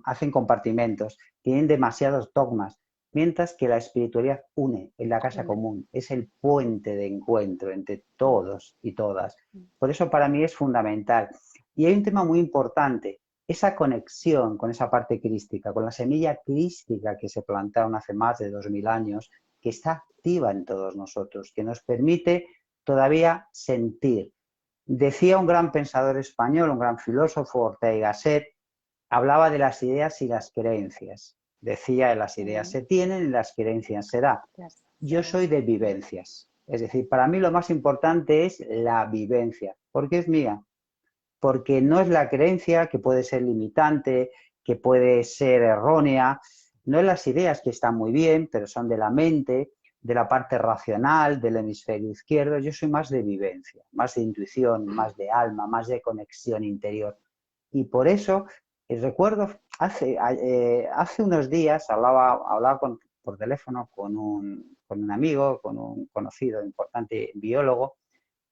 hacen compartimentos, tienen demasiados dogmas. mientras que la espiritualidad une en la casa común, es el puente de encuentro entre todos y todas. Por eso para mí es fundamental. Y hay un tema muy importante, esa conexión con esa parte crística, con la semilla crística que se plantaron hace más de 2000 años, que está activa en todos nosotros, que nos permite todavía sentir. Decía un gran pensador español, un gran filósofo, Ortega y Gasset, hablaba de las ideas y las creencias. Decía, las ideas se tienen y las creencias se dan. Yo soy de vivencias. Es decir, para mí lo más importante es la vivencia. ¿Por qué es mía? Porque no es la creencia, que puede ser limitante, que puede ser errónea, no es las ideas, que están muy bien, pero son de la mente, de la parte racional, del hemisferio izquierdo. Yo soy más de vivencia, más de intuición, más de alma, más de conexión interior. Y por eso, recuerdo, hace unos días hablaba por teléfono con un amigo, con un conocido, importante biólogo,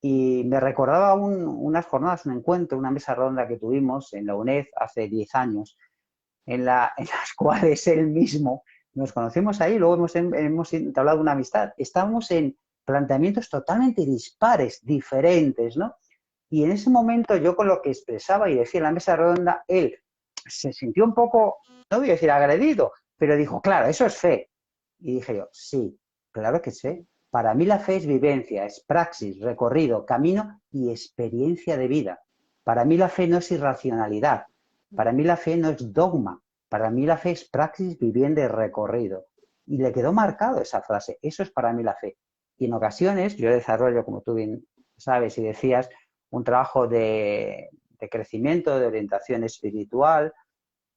y me recordaba unas jornadas, un encuentro, una mesa redonda que tuvimos en la UNED hace 10 años, en las cuales él mismo nos conocimos ahí, luego hemos entablado una amistad. Estábamos en planteamientos totalmente dispares, diferentes, ¿no? Y en ese momento yo, con lo que expresaba y decía en la mesa redonda, él se sintió un poco, no voy a decir agredido, pero dijo, claro, eso es fe. Y dije yo, sí, claro que sé. Para mí la fe es vivencia, es praxis, recorrido, camino y experiencia de vida. Para mí la fe no es irracionalidad. Para mí la fe no es dogma. Para mí la fe es praxis, vivienda y recorrido. Y le quedó marcado esa frase. Eso es para mí la fe. Y en ocasiones yo desarrollo, como tú bien sabes y decías, un trabajo de crecimiento, de orientación espiritual,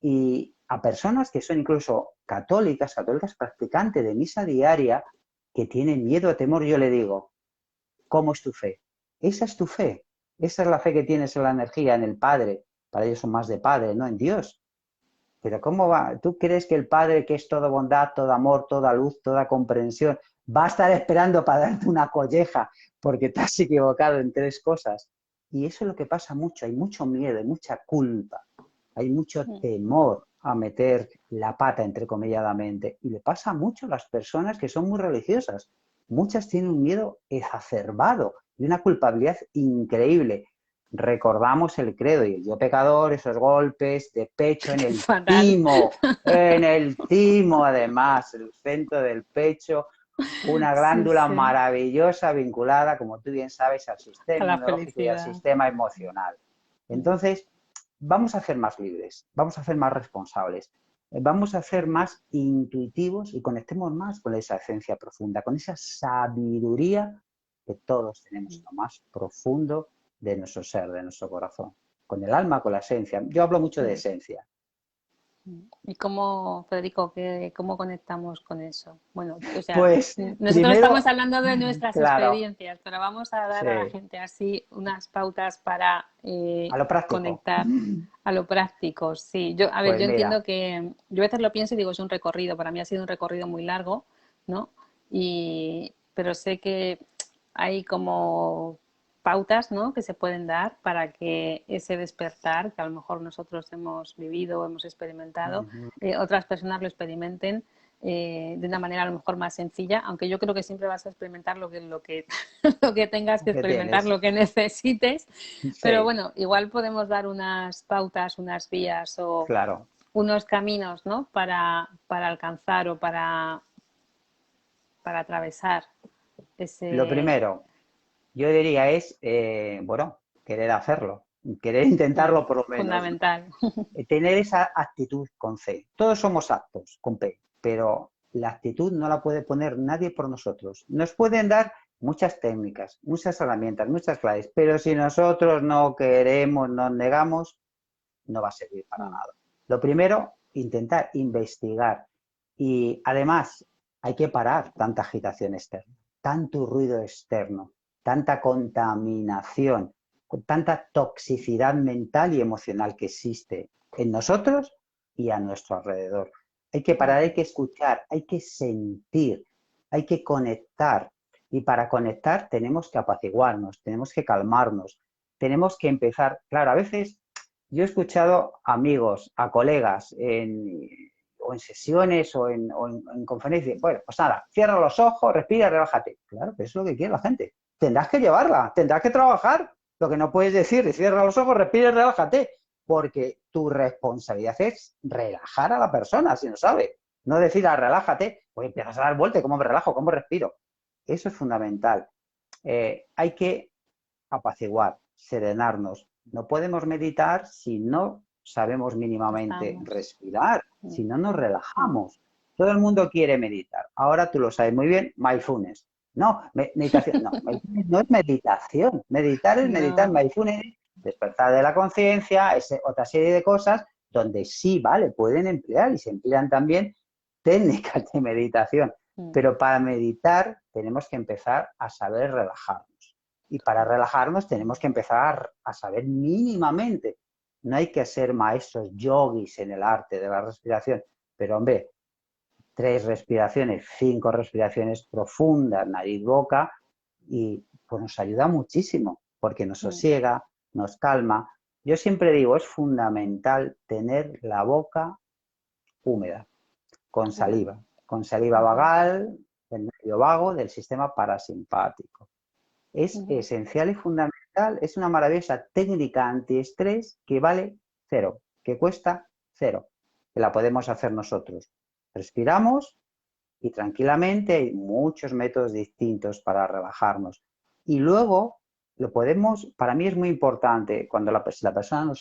y a personas que son incluso católicas practicantes de misa diaria, que tienen miedo o temor, yo le digo, ¿cómo es tu fe? Esa es tu fe. Esa es la fe que tienes en la energía, en el Padre. Para ellos son más de Padre, no en Dios. Pero ¿cómo va? ¿Tú crees que el Padre, que es toda bondad, todo amor, toda luz, toda comprensión, va a estar esperando para darte una colleja porque te has equivocado en 3 cosas? Y eso es lo que pasa mucho. Hay mucho miedo, hay mucha culpa, hay mucho temor a meter la pata, entrecomilladamente. Y le pasa mucho a las personas que son muy religiosas. Muchas tienen un miedo exacerbado y una culpabilidad increíble. Recordamos el credo y el yo pecador, esos golpes de pecho en el timo además, el centro del pecho, una glándula maravillosa vinculada, como tú bien sabes, al sistema inmunológico y al sistema emocional. Entonces, vamos a ser más libres, vamos a ser más responsables, vamos a ser más intuitivos y conectemos más con esa esencia profunda, con esa sabiduría que todos tenemos en lo más profundo de nuestro ser, de nuestro corazón, con el alma, con la esencia. Yo hablo mucho de esencia. ¿Y cómo, Federico, cómo conectamos con eso? Bueno, o sea, pues nosotros primero, estamos hablando de nuestras experiencias, pero vamos a dar a la sí, gente así unas pautas para a lo práctico. conectar a lo práctico. Sí, yo Pues entiendo mira, que yo a veces lo pienso y digo, es un recorrido, para mí ha sido un recorrido muy largo, ¿no? Pero sé que hay como pautas, ¿no?, que se pueden dar para que ese despertar, que a lo mejor nosotros hemos vivido, hemos experimentado, otras personas lo experimenten de una manera a lo mejor más sencilla, aunque yo creo que siempre vas a experimentar lo que lo que tengas que experimentar, lo que necesites, sí, pero bueno, igual podemos dar unas pautas, unas vías o claro. unos caminos, ¿no?, para alcanzar o para atravesar Lo ese... primero, yo diría es, bueno, querer hacerlo, querer intentarlo por lo menos, ¿no? Fundamental. Tener esa actitud con C. Todos somos aptos con P, pero la actitud no la puede poner nadie por nosotros. Nos pueden dar muchas técnicas, muchas herramientas, muchas claves, pero si nosotros no queremos, nos negamos, no va a servir para nada. Lo primero, intentar investigar. Y además, hay que parar tanta agitación externa, tanto ruido externo, tanta contaminación, tanta toxicidad mental y emocional que existe en nosotros y a nuestro alrededor. Hay que parar, hay que escuchar, hay que sentir, hay que conectar. Y para conectar tenemos que apaciguarnos, tenemos que calmarnos, tenemos que empezar. Claro, a veces yo he escuchado a amigos, a colegas o en sesiones o en conferencias. Bueno, pues nada, cierra los ojos, respira, relájate. Claro, que eso es lo que quiere la gente. Tendrás que llevarla, tendrás que trabajar. Lo que no puedes decir es cierra los ojos, respira y relájate, porque tu responsabilidad es relajar a la persona, si no sabe. No decir, relájate, pues empiezas a dar vueltas, ¿cómo me relajo? ¿Cómo respiro? Eso es fundamental. Hay que apaciguar, serenarnos. No podemos meditar si no sabemos mínimamente respirar, si no nos relajamos. Todo el mundo quiere meditar. Ahora tú lo sabes muy bien, mindfulness. No, meditación, no, no es meditación. Meditar es meditar, mindfulness, despertar de la conciencia, es otra serie de cosas donde sí, vale, pueden emplear y se emplean también técnicas de meditación. Pero para meditar tenemos que empezar a saber relajarnos. Y para relajarnos tenemos que empezar a saber mínimamente. No hay que ser maestros yogis en el arte de la respiración, pero hombre, 3 respiraciones, 5 respiraciones profundas, nariz, boca, y pues nos ayuda muchísimo, porque nos sosiega, nos calma. Yo siempre digo, es fundamental tener la boca húmeda, con saliva vagal, del nervio vago, del sistema parasimpático. Es esencial y fundamental, es una maravillosa técnica antiestrés que vale 0, que cuesta 0, que la podemos hacer nosotros. Respiramos y tranquilamente hay muchos métodos distintos para relajarnos. Y luego lo podemos, para mí es muy importante, cuando si la persona no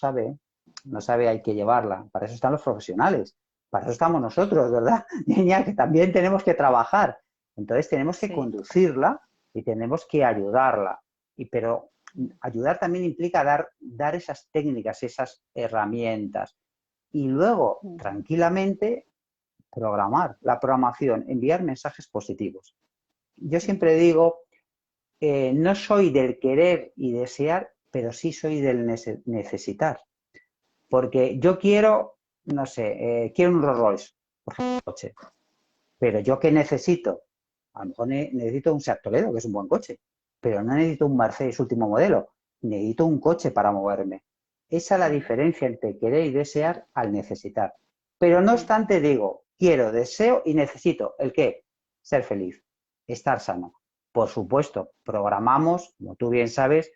sabe hay que llevarla, para eso están los profesionales, para eso estamos nosotros, ¿verdad? Niña, que también tenemos que trabajar. Entonces tenemos que conducirla y tenemos que ayudarla. Pero ayudar también implica dar esas técnicas, esas herramientas. Y luego, tranquilamente, programar. La programación, enviar mensajes positivos. Yo siempre digo, no soy del querer y desear, pero sí soy del necesitar. Porque yo quiero, no sé, quiero un Rolls Royce, por ejemplo, coche. Pero yo ¿qué necesito? A lo mejor necesito un Seat Toledo, que es un buen coche, pero no necesito un Mercedes último modelo, necesito un coche para moverme. Esa es la diferencia entre querer y desear al necesitar. Pero no obstante digo, quiero, deseo y necesito. ¿El qué? Ser feliz, estar sano. Por supuesto, programamos, como tú bien sabes,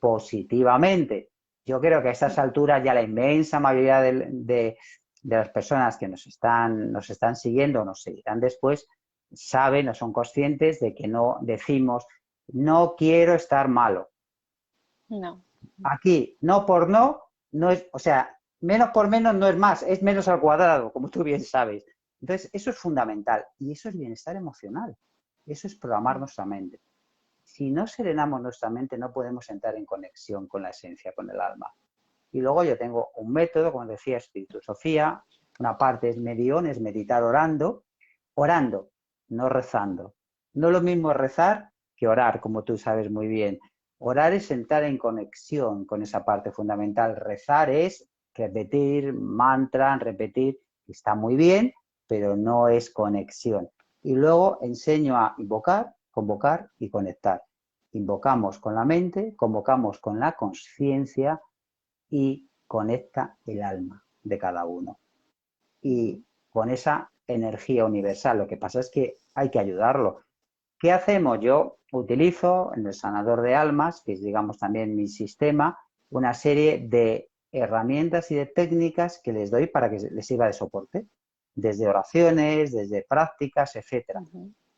positivamente. Yo creo que a estas alturas ya la inmensa mayoría de las personas que nos están siguiendo o nos seguirán después saben o son conscientes de que no decimos no quiero estar malo. No. Aquí, no por no es, o sea, menos por menos no es más, es menos al cuadrado, como tú bien sabes. Entonces, eso es fundamental y eso es bienestar emocional. Eso es programar nuestra mente. Si no serenamos nuestra mente, no podemos entrar en conexión con la esencia, con el alma. Y luego yo tengo un método, como decía, Espíritu Sofía. Una parte es medión, es meditar orando, no rezando. No es lo mismo rezar que orar, como tú sabes muy bien. Orar es entrar en conexión con esa parte fundamental. Rezar es repetir mantra, repetir, está muy bien, pero no es conexión. Y luego enseño a invocar, convocar y conectar. Invocamos con la mente, convocamos con la conciencia y conecta el alma de cada uno. Y con esa energía universal, lo que pasa es que hay que ayudarlo. ¿Qué hacemos? Yo utilizo en el sanador de almas, que es digamos también mi sistema, una serie de herramientas y de técnicas que les doy para que les sirva de soporte, desde oraciones, desde prácticas, etcétera.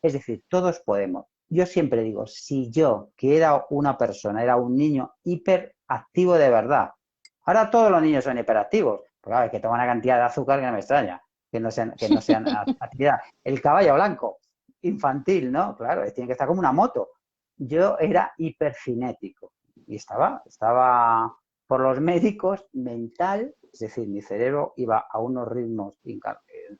Es decir, todos podemos. Yo siempre digo, si yo, que era una persona, era un niño hiperactivo de verdad, ahora todos los niños son hiperactivos, porque claro, que toman una cantidad de azúcar que no me extraña, que no sean actividad. El caballo blanco, infantil, ¿no? Claro, tiene que estar como una moto. Yo era hipercinético y estaba por los médicos mental, es decir, mi cerebro iba a unos ritmos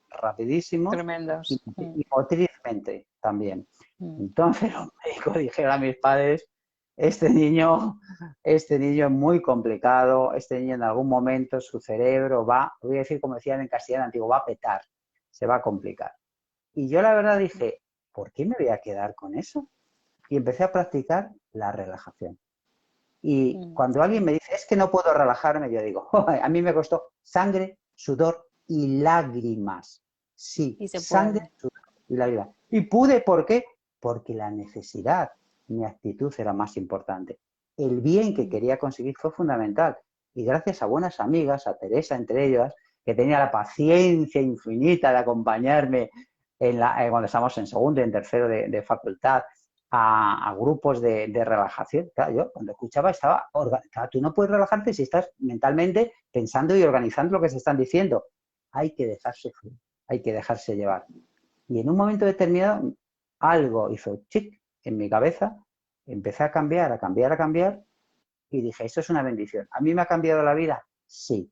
rapidísimos. Tremendos. Y motrizmente también. Entonces los médicos dijeron a mis padres, este niño es muy complicado, este niño en algún momento su cerebro voy a decir como decían en castellano antiguo, va a petar, se va a complicar. Y yo la verdad dije, ¿por qué me voy a quedar con eso? Y empecé a practicar la relajación. Y cuando alguien me dice, es que no puedo relajarme, yo digo, a mí me costó sangre, sudor y lágrimas. Sí, Y se sangre, puede. sudor y lágrimas. Y pude, ¿por qué? Porque la necesidad, mi actitud era más importante. El bien que quería conseguir fue fundamental. Y gracias a buenas amigas, a Teresa entre ellas, que tenía la paciencia infinita de acompañarme cuando estábamos en segundo y en tercero de facultad, a grupos de relajación. Claro, yo cuando escuchaba claro, tú no puedes relajarte si estás mentalmente pensando y organizando lo que se están diciendo. Hay que dejarse fluir, hay que dejarse llevar. Y en un momento determinado algo hizo chic en mi cabeza, empecé a cambiar, a cambiar, a cambiar y dije, esto es una bendición. ¿A mí me ha cambiado la vida? Sí,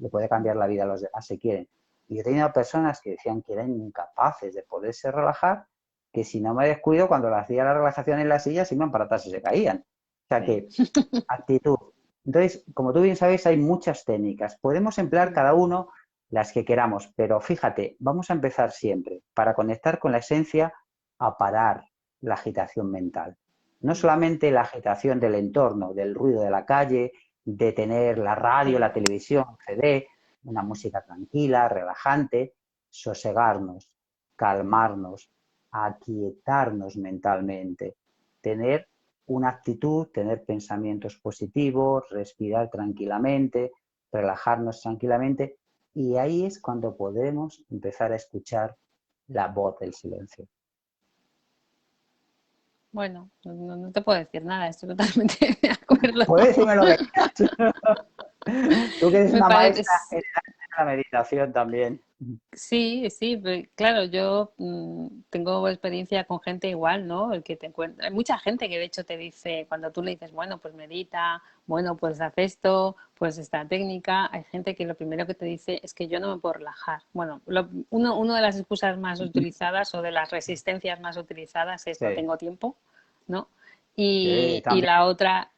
le puede cambiar la vida a los demás si quieren. Y he tenido personas que decían que eran incapaces de poderse relajar, que si no me descuido, cuando le hacía la relajación en la silla, se iban para atrás y se caían. O sea Sí. que, actitud. Entonces, como tú bien sabes, hay muchas técnicas. Podemos emplear cada uno las que queramos, pero fíjate, vamos a empezar siempre para conectar con la esencia a parar la agitación mental. No solamente la agitación del entorno, del ruido de la calle, de tener la radio, Sí. la televisión, CD, una música tranquila, relajante, sosegarnos, calmarnos, aquietarnos mentalmente, tener una actitud, tener pensamientos positivos, respirar tranquilamente, relajarnos tranquilamente, y ahí es cuando podremos empezar a escuchar la voz del silencio. Bueno, no te puedo decir nada, estoy totalmente de acuerdo. Puedes decirme lo que quieras. Tú que eres Me una maestra parece, en la meditación también. sí, sí, claro, yo tengo experiencia con gente igual, ¿no? El que te encuentra, hay mucha gente que de hecho te dice, cuando tú le dices, bueno, pues medita, bueno, pues haz esto, pues esta técnica, hay gente que lo primero que te dice es que yo no me puedo relajar. Bueno, uno de las excusas más utilizadas o de las resistencias más utilizadas es no Sí, tengo tiempo, ¿no? sí, Y también. la otra,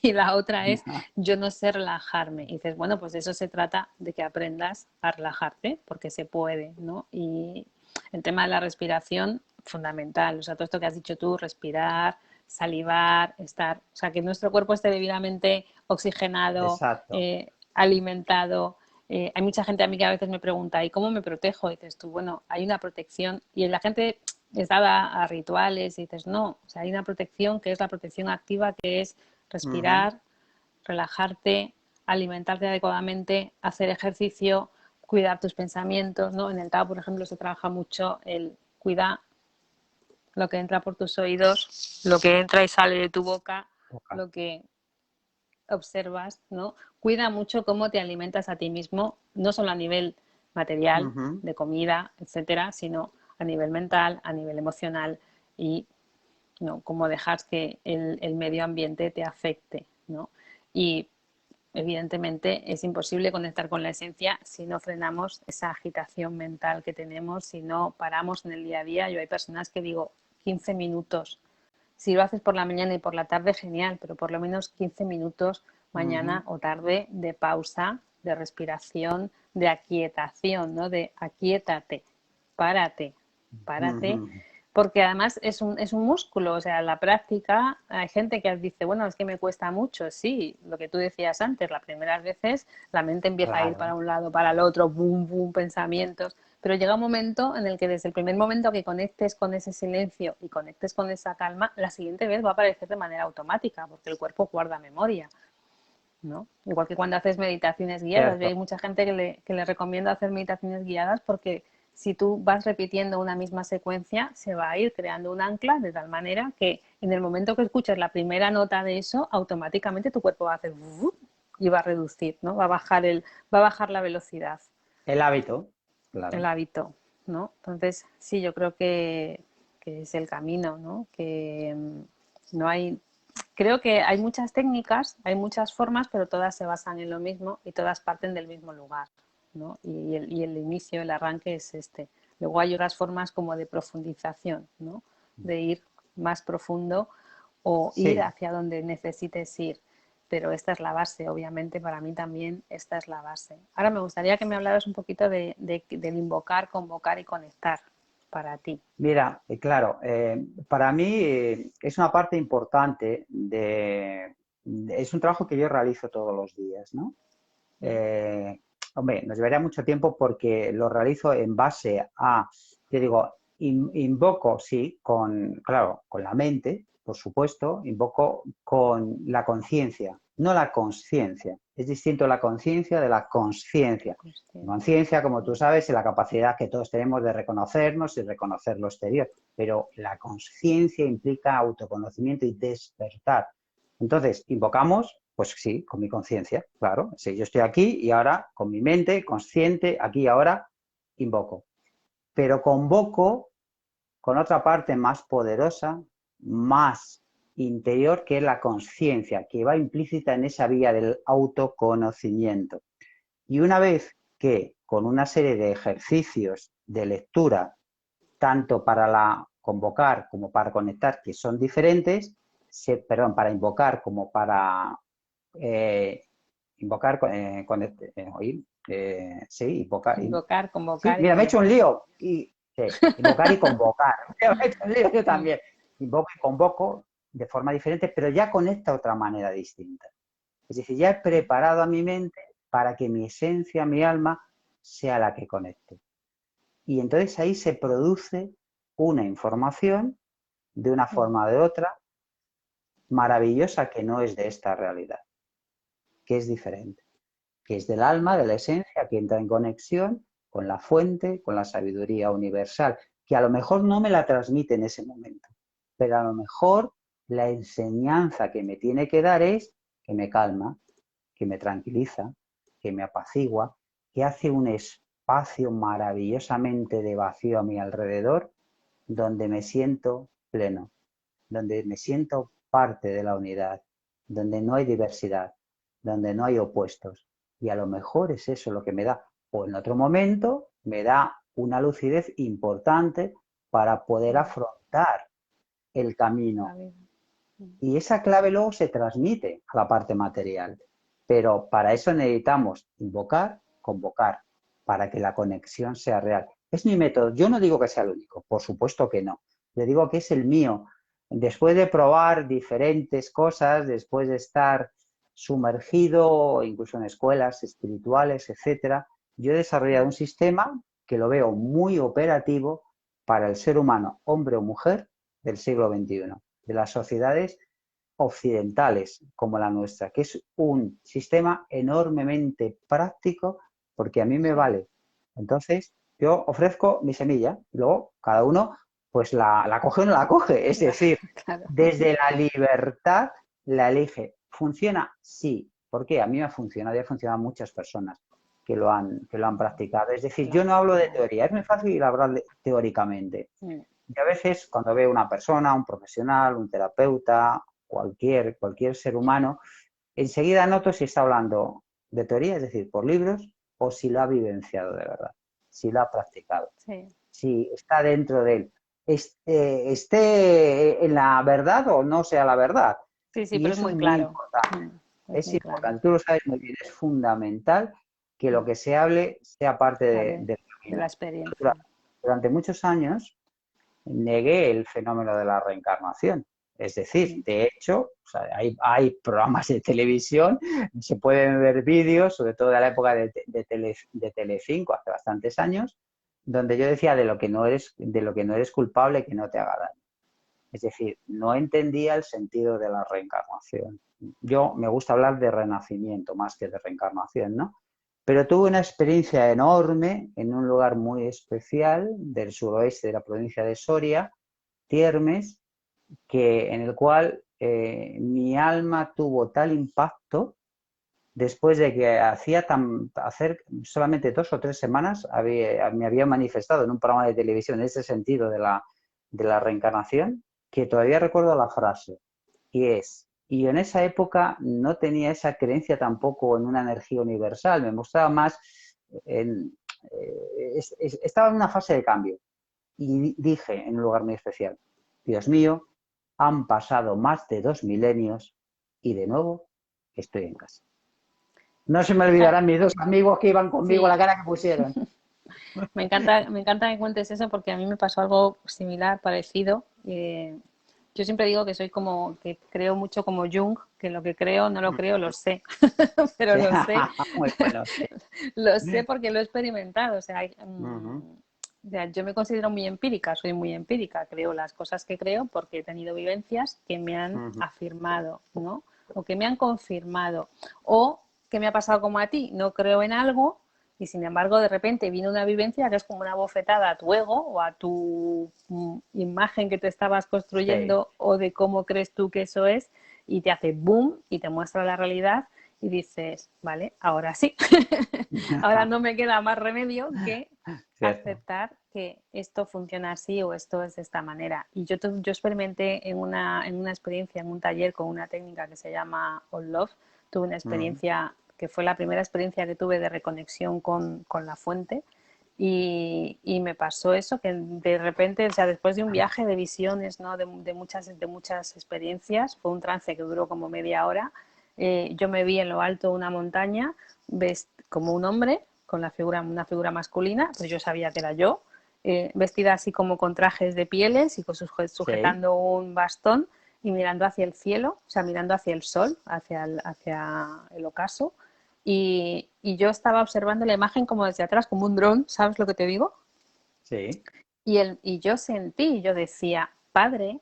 y la otra es yo no sé relajarme. Y dices, bueno, pues de eso se trata, de que aprendas a relajarte, porque se puede, ¿no? Y el tema de la respiración, fundamental. O sea, todo esto que has dicho tú, respirar, salivar, estar, o sea, que nuestro cuerpo esté debidamente oxigenado, Exacto. alimentado. Hay mucha gente a mí que a veces me pregunta, ¿y cómo me protejo? Y dices tú, bueno, hay una protección. Y la gente es dada a rituales y dices, no, o sea, hay una protección que es la protección activa, que es Ujú. respirar, relajarte, alimentarte adecuadamente, hacer ejercicio, cuidar tus pensamientos, ¿no? En el Tao, por ejemplo, se trabaja mucho el cuidar lo que entra por tus oídos, lo que entra y sale de tu boca, lo que observas, ¿no? Cuida mucho cómo te alimentas a ti mismo, no solo a nivel material, Ujú. de comida, etcétera, sino a nivel mental, a nivel emocional y no cómo dejas que el medio ambiente te afecte, ¿no? Y evidentemente es imposible conectar con la esencia si no frenamos esa agitación mental que tenemos, si no paramos en el día a día. Yo hay personas que digo 15 minutos. Si lo haces por la mañana y por la tarde, genial, pero por lo menos 15 minutos mañana Ujú. o tarde de pausa, de respiración, de aquietación, ¿no? De aquietate, párate, párate, Ujú. porque además es un músculo, o sea, la práctica, hay gente que dice, bueno, es que me cuesta mucho, sí, lo que tú decías antes, las primeras veces la mente empieza a ir para Claro. un lado, para el otro, boom, boom, pensamientos, pero llega un momento en el que desde el primer momento que conectes con ese silencio y conectes con esa calma, la siguiente vez va a aparecer de manera automática, porque el cuerpo guarda memoria, ¿no? Igual que cuando haces meditaciones guiadas. Cierto. Hay mucha gente que le recomiendo hacer meditaciones guiadas porque si tú vas repitiendo una misma secuencia, se va a ir creando un ancla de tal manera que en el momento que escuchas la primera nota de eso, automáticamente tu cuerpo va a hacer y va a reducir, ¿no? Va a bajar la velocidad, El hábito, el claro. hábito, ¿no? Entonces, sí, yo creo que es el camino, ¿no? Que no hay, creo que hay muchas técnicas, hay muchas formas, pero todas se basan en lo mismo y todas parten del mismo lugar, ¿no? Y el inicio, el arranque es este. Luego hay otras formas como de profundización, ¿no? De ir más profundo o ir Sí, hacia donde necesites ir. Pero esta es la base, obviamente, para mí también esta es la base. Ahora me gustaría que me hablaras un poquito del invocar, convocar y conectar para ti. mira, claro, para mí es una parte importante es un trabajo que yo realizo todos los días, ¿no? Eh, hombre, nos llevaría mucho tiempo porque lo realizo en base a, yo digo, invoco, sí, claro, con la mente, por supuesto, invoco con la conciencia, no la consciencia. Es distinto la conciencia de la consciencia. Conciencia, como tú sabes, es la capacidad que todos tenemos de reconocernos y reconocer lo exterior, pero la consciencia implica autoconocimiento y despertar. Entonces, invocamos, pues sí, con mi conciencia, claro. Sí, yo estoy aquí y ahora con mi mente consciente, aquí y ahora, invoco. Pero convoco con otra parte más poderosa, más interior, que es la conciencia, que va implícita en esa vía del autoconocimiento. Y una vez que con una serie de ejercicios de lectura, tanto para convocar como para conectar, que son diferentes, para invocar como para invocar, sí, Invocar, sí, convocar y mira, me he hecho un conectar. lío. Sí, invocar y convocar. Me he hecho un lío yo también. Invoco y convoco de forma diferente, pero ya con esta otra manera distinta. Es decir, ya he preparado a mi mente para que mi esencia, mi alma, sea la que conecte. Y entonces ahí se produce una información de una forma o de otra maravillosa que no es de esta realidad, que es diferente, que es del alma, de la esencia, que entra en conexión con la fuente, con la sabiduría universal, que a lo mejor no me la transmite en ese momento, pero a lo mejor la enseñanza que me tiene que dar es que me calma, que me tranquiliza, que me apacigua, que hace un espacio maravillosamente de vacío a mi alrededor, donde me siento pleno, donde me siento parte de la unidad, donde no hay diversidad, donde no hay opuestos. Y a lo mejor es eso lo que me da. O en otro momento me da una lucidez importante para poder afrontar el camino. Y esa clave luego se transmite a la parte material. Pero para eso necesitamos invocar, convocar, para que la conexión sea real. Es mi método. Yo no digo que sea el único, por supuesto que no. Le digo que es el mío. Después de probar diferentes cosas, después de estar sumergido, incluso en escuelas espirituales, etcétera, yo he desarrollado un sistema que lo veo muy operativo para el ser humano, hombre o mujer, del siglo XXI, de las sociedades occidentales como la nuestra, que es un sistema enormemente práctico porque a mí me vale. Entonces, yo ofrezco mi semilla, luego cada uno pues la coge o no la coge, es decir, claro, desde la libertad la elige. ¿Funciona? Sí. ¿Por qué? A mí me ha funcionado y ha funcionado a muchas personas que lo han practicado. Es decir, yo no hablo de teoría, es muy fácil hablar teóricamente. Y a veces cuando veo una persona, un profesional, un terapeuta, cualquier ser humano, enseguida noto si está hablando de teoría, es decir, por libros, o si lo ha vivenciado de verdad, si lo ha practicado, si está dentro de él, esté en la verdad o no sea la verdad. Sí, y pero eso es muy claro. Importante. Es importante, claro. Tú lo sabes muy bien, es fundamental que lo que se hable sea parte de la experiencia. Durante muchos años negué el fenómeno de la reencarnación. Es decir, de hecho, o sea, hay programas de televisión, se pueden ver vídeos, sobre todo de la época de Telecinco, hace bastantes años, donde yo decía de lo que no eres culpable, que no te haga daño. Es decir, no entendía el sentido de la reencarnación. Yo me gusta hablar de renacimiento más que de reencarnación, ¿no? Pero tuve una experiencia enorme en un lugar muy especial del suroeste de la provincia de Soria, Tiermes, en el cual mi alma tuvo tal impacto después de que hacer solamente 2 o 3 semanas me había manifestado en un programa de televisión ese sentido de la reencarnación, que todavía recuerdo la frase, y en esa época no tenía esa creencia tampoco en una energía universal, me mostraba más, estaba en una fase de cambio, y dije en un lugar muy especial, Dios mío, han pasado más de 2 milenios y de nuevo estoy en casa. No se me olvidarán mis 2 amigos que iban conmigo, la cara que pusieron. Me encanta que cuentes eso porque a mí me pasó algo similar, parecido. yo siempre digo que soy como, que creo mucho como Jung, que lo que creo no lo creo, lo sé, pero Sí. lo sé, Muy bueno, sí. lo sé porque lo he experimentado, o sea, Ujú, o sea, yo me considero muy empírica, soy muy empírica, creo las cosas que creo porque he tenido vivencias que me han ujú. afirmado, ¿no? O que me han confirmado, o que me ha pasado como a ti, no creo en algo y sin embargo de repente viene una vivencia que es como una bofetada a tu ego o a tu imagen que te estabas Sí. construyendo o de cómo crees tú que eso es y te hace boom y te muestra la realidad y dices, vale, ahora sí, ahora no me queda más remedio que Cierto. aceptar que esto funciona así o esto es de esta manera. Y yo experimenté en una experiencia, en un taller con una técnica que se llama All Love, tuve una Ujú. experiencia que fue la primera experiencia que tuve de reconexión con la fuente y me pasó eso, que de repente, o sea, después de un viaje de visiones, ¿no? de muchas experiencias, fue un trance que duró como media hora, yo me vi en lo alto de una montaña como un hombre, con una figura masculina, pero yo sabía que era yo, vestida así como con trajes de pieles y Sí. sujetando un bastón y mirando hacia el cielo, o sea, mirando hacia el sol, hacia el ocaso. Y yo estaba observando la imagen como desde atrás, como un dron, ¿sabes lo que te digo? Sí. Y yo sentí, yo decía, padre,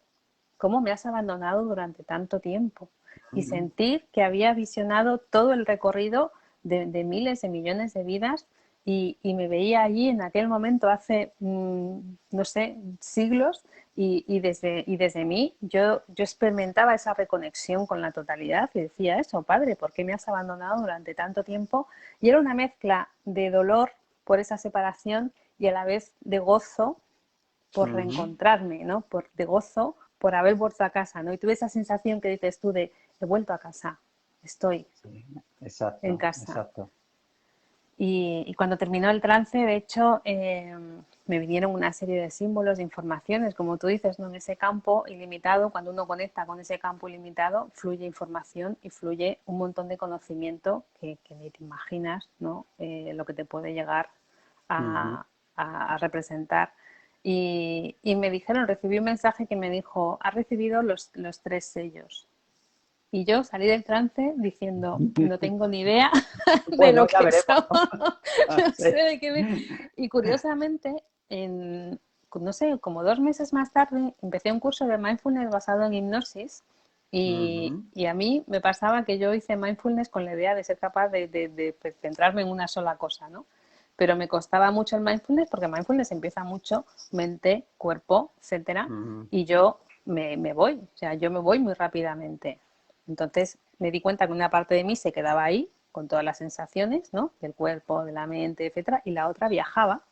¿cómo me has abandonado durante tanto tiempo? Y Ujú. sentir que había visionado todo el recorrido de miles de millones de vidas y me veía allí en aquel momento hace, no sé, siglos y desde mí yo experimentaba esa reconexión con la totalidad y decía eso, padre, ¿por qué me has abandonado durante tanto tiempo? Y era una mezcla de dolor por esa separación y a la vez de gozo por Ujú. reencontrarme, ¿no? De gozo por haber vuelto a casa, ¿no? Y tuve esa sensación que dices tú de he vuelto a casa, estoy Sí. en Exacto, casa. exacto. Y cuando terminó el trance, de hecho, me vinieron una serie de símbolos, de informaciones, como tú dices, ¿no? En ese campo ilimitado, cuando uno conecta con ese campo ilimitado, fluye información y fluye un montón de conocimiento que ni te imaginas, ¿no? Lo que te puede llegar Ujú. a, a representar. Y me dijeron, recibí un mensaje que me dijo, has recibido los tres sellos. Y yo salí del trance diciendo, no tengo ni idea de Bueno, lo ya que veremos, son, ¿no? no Sí. sé de qué Y curiosamente, no sé, como 2 meses más tarde, empecé un curso de mindfulness basado en hipnosis Ujú. y a mí me pasaba que yo hice mindfulness con la idea de ser capaz de centrarme en una sola cosa, ¿no? Pero me costaba mucho el mindfulness porque mindfulness empieza mucho mente, cuerpo, etcétera, Ujú. y yo me voy, o sea, yo me voy muy rápidamente. Entonces me di cuenta que una parte de mí se quedaba ahí con todas las sensaciones, ¿no? Del cuerpo, de la mente, etcétera, y la otra viajaba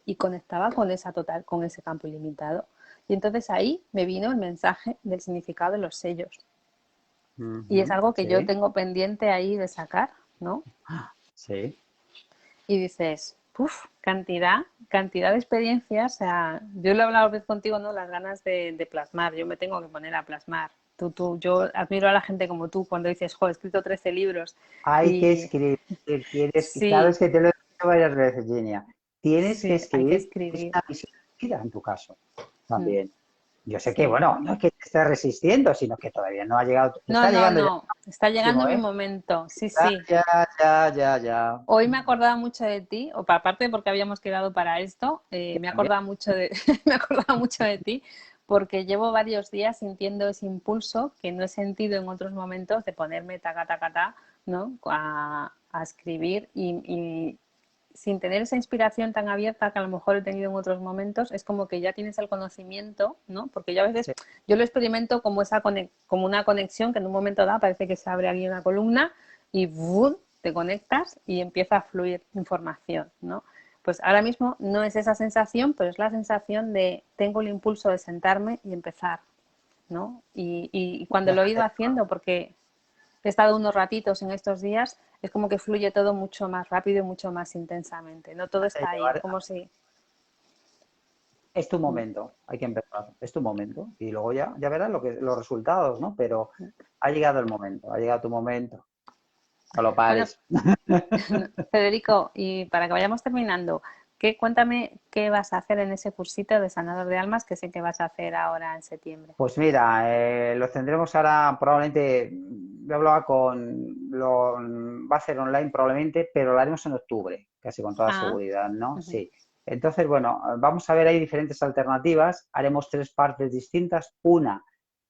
y conectaba con esa total, con ese campo ilimitado. Y entonces ahí me vino el mensaje del significado de los sellos. Y es Ujú. algo que yo Sí. tengo pendiente ahí de sacar, ¿no? Sí. Y dices, uff, cantidad de experiencias. O sea, yo lo he hablado una vez contigo, ¿no? Las ganas de plasmar. Yo me tengo que poner a plasmar. Yo admiro a la gente como tú cuando dices, jo, he escrito 13 libros. Hay que Y escribir, sí, sabes que te lo he dicho varias veces, Genia. Tienes que sí, hay que escribir, es escribir. una misión de vida en tu caso Mm, también. Yo sé que, sí. bueno, no es que te estés resistiendo, sino que todavía no ha llegado, No, está no, llegando ya no. Está llegando último, mi ¿eh? momento. Sí, Ya, sí. ya, ya, ya, ya. Hoy me acordaba mucho de ti, o aparte porque habíamos quedado para esto, Yo me también. acordaba mucho me acordaba mucho de ti, porque llevo varios días sintiendo ese impulso que no he sentido en otros momentos de ponerme taca, taca, ta, ¿no? A escribir y sin tener esa inspiración tan abierta que a lo mejor he tenido en otros momentos, es como que ya tienes el conocimiento, ¿no? Porque yo a veces, Sí. yo lo experimento como, como una conexión que en un momento da, parece que se abre aquí una columna y ¡vum! Te conectas y empieza a fluir información, ¿no? Pues ahora mismo no es esa sensación, pero es la sensación de tengo el impulso de sentarme y empezar, ¿no? Y cuando lo he ido haciendo, porque he estado unos ratitos en estos días, es como que fluye todo mucho más rápido y mucho más intensamente, no todo está ahí, es Llevar- como si... es tu momento, hay que empezar, es tu momento. Y luego ya, ya verás los resultados, ¿no? Pero ha llegado el momento, ha llegado tu momento. No lo Bueno, pares. Federico, y para que vayamos terminando, Cuéntame qué vas a hacer en ese cursito de sanador de almas que sé que vas a hacer ahora en septiembre. Pues mira, lo tendremos ahora probablemente, yo hablaba va a ser online probablemente, pero lo haremos en octubre, casi con toda Ah, seguridad, ¿no? ujú. Sí. Entonces, bueno, vamos a ver, hay diferentes alternativas, haremos 3 partes distintas. Una,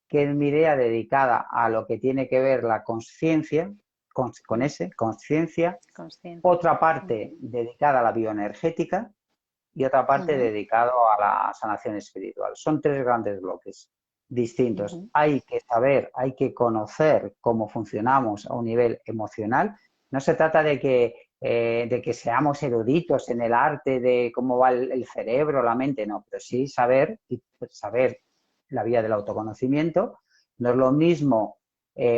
que es mi idea dedicada a lo que tiene que ver la conciencia, con ese, conciencia. Consciente. Otra parte dedicada a la bioenergética y otra parte Ujú, dedicado a la sanación espiritual. Son 3 grandes bloques distintos. ujú. Hay que saber, hay que conocer cómo funcionamos a un nivel emocional. No se trata de que seamos eruditos en el arte de cómo va el cerebro, la mente, no, pero sí saber y saber la vía del autoconocimiento. No es lo mismo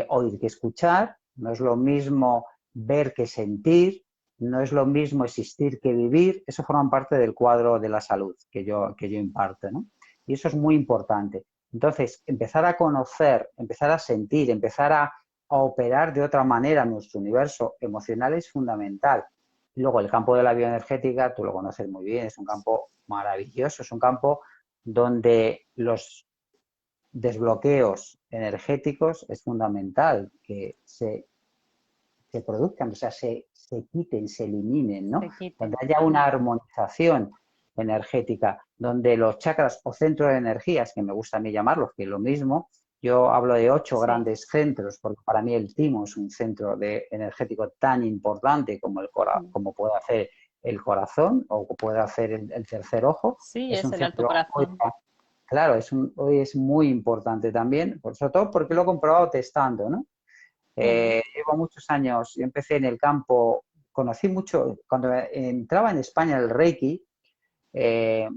oír que escuchar, no es lo mismo ver que sentir, no es lo mismo existir que vivir. Eso forma parte del cuadro de la salud que yo imparto, ¿no? Y eso es muy importante. Entonces, empezar a conocer, empezar a sentir, empezar a operar de otra manera nuestro universo emocional es fundamental. Y luego el campo de la bioenergética, tú lo conoces muy bien, es un campo maravilloso, es un campo donde los desbloqueos energéticos es fundamental que se produzcan, o sea, se quiten, se eliminen, ¿no? Se Donde quiten. haya una armonización energética, donde los chakras o centros de energías, que me gusta a mí llamarlos, que es lo mismo, yo hablo de 8 Sí. grandes centros, porque para mí el timo es un centro energético tan importante como, como puede hacer el corazón o puede hacer el tercer ojo. Sí, Es es un el alto centro, corazón. claro, hoy es muy importante también, sobre todo porque lo he comprobado testando, ¿no? Ujú. Llevo muchos años, yo empecé en el campo, conocí mucho, cuando entraba en España el Reiki, eh,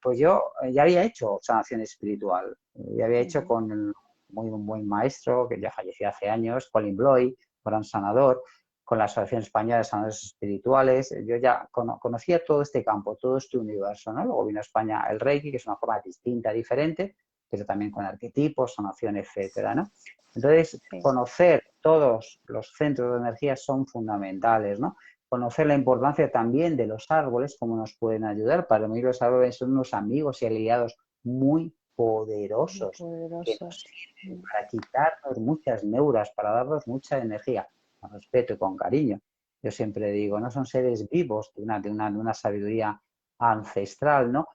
pues yo ya había hecho sanación espiritual, ya había hecho Ujú. con un buen maestro que ya falleció hace años, Colin Bloy, gran sanador, con la Asociación Española de Sanadores Espirituales. Yo ya conocía todo este campo, todo este universo, ¿no? Luego vino a España el Reiki, que es una forma distinta, diferente, pero también con arquetipos, sanación, etcétera, ¿no? Entonces, Sí. conocer todos los centros de energía son fundamentales, ¿no? Conocer la importancia también de los árboles, cómo nos pueden ayudar. Para mí los árboles son unos amigos y aliados muy Muy poderosos que nos poderosos. sirven para quitarnos muchas neuras, para darnos mucha energía, con respeto y con cariño. Yo siempre digo, no son seres vivos de una sabiduría ancestral, ¿no?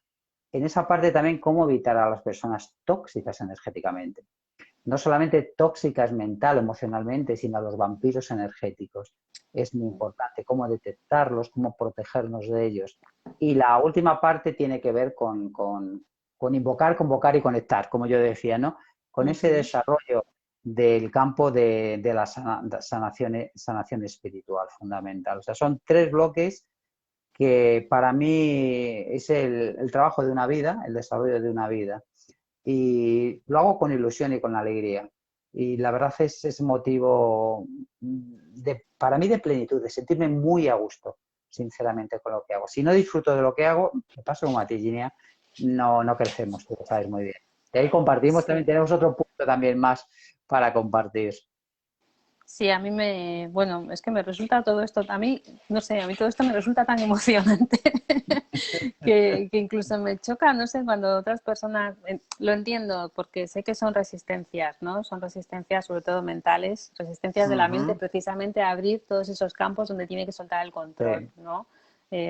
En esa parte también cómo evitar a las personas tóxicas energéticamente, no solamente tóxicas mental, emocionalmente, sino a los vampiros energéticos. Es muy importante cómo detectarlos, cómo protegernos de ellos. Y la última parte tiene que ver con invocar, convocar y conectar, como yo decía, ¿no? Con ese Ujú. desarrollo del campo de la sanación espiritual fundamental. O sea, son 3 bloques que para mí es el trabajo de una vida, el desarrollo de una vida. Y lo hago con ilusión y con alegría. Y la verdad es motivo para mí de plenitud, de sentirme muy a gusto, sinceramente, con lo que hago. Si no disfruto de lo que hago, me paso como a ti, Ginia, no crecemos, tú lo sabes muy bien. Y ahí compartimos, también Sí. tenemos otro punto también más para compartir. Sí, a mí bueno, es que me resulta todo esto, a mí, no sé, a mí todo esto me resulta tan emocionante que incluso me choca, no sé, cuando otras personas, lo entiendo, porque sé que son resistencias, ¿no? Son resistencias sobre todo mentales, resistencias de la mente Ujú, precisamente a abrir todos esos campos donde tiene que soltar el control, sí, ¿no?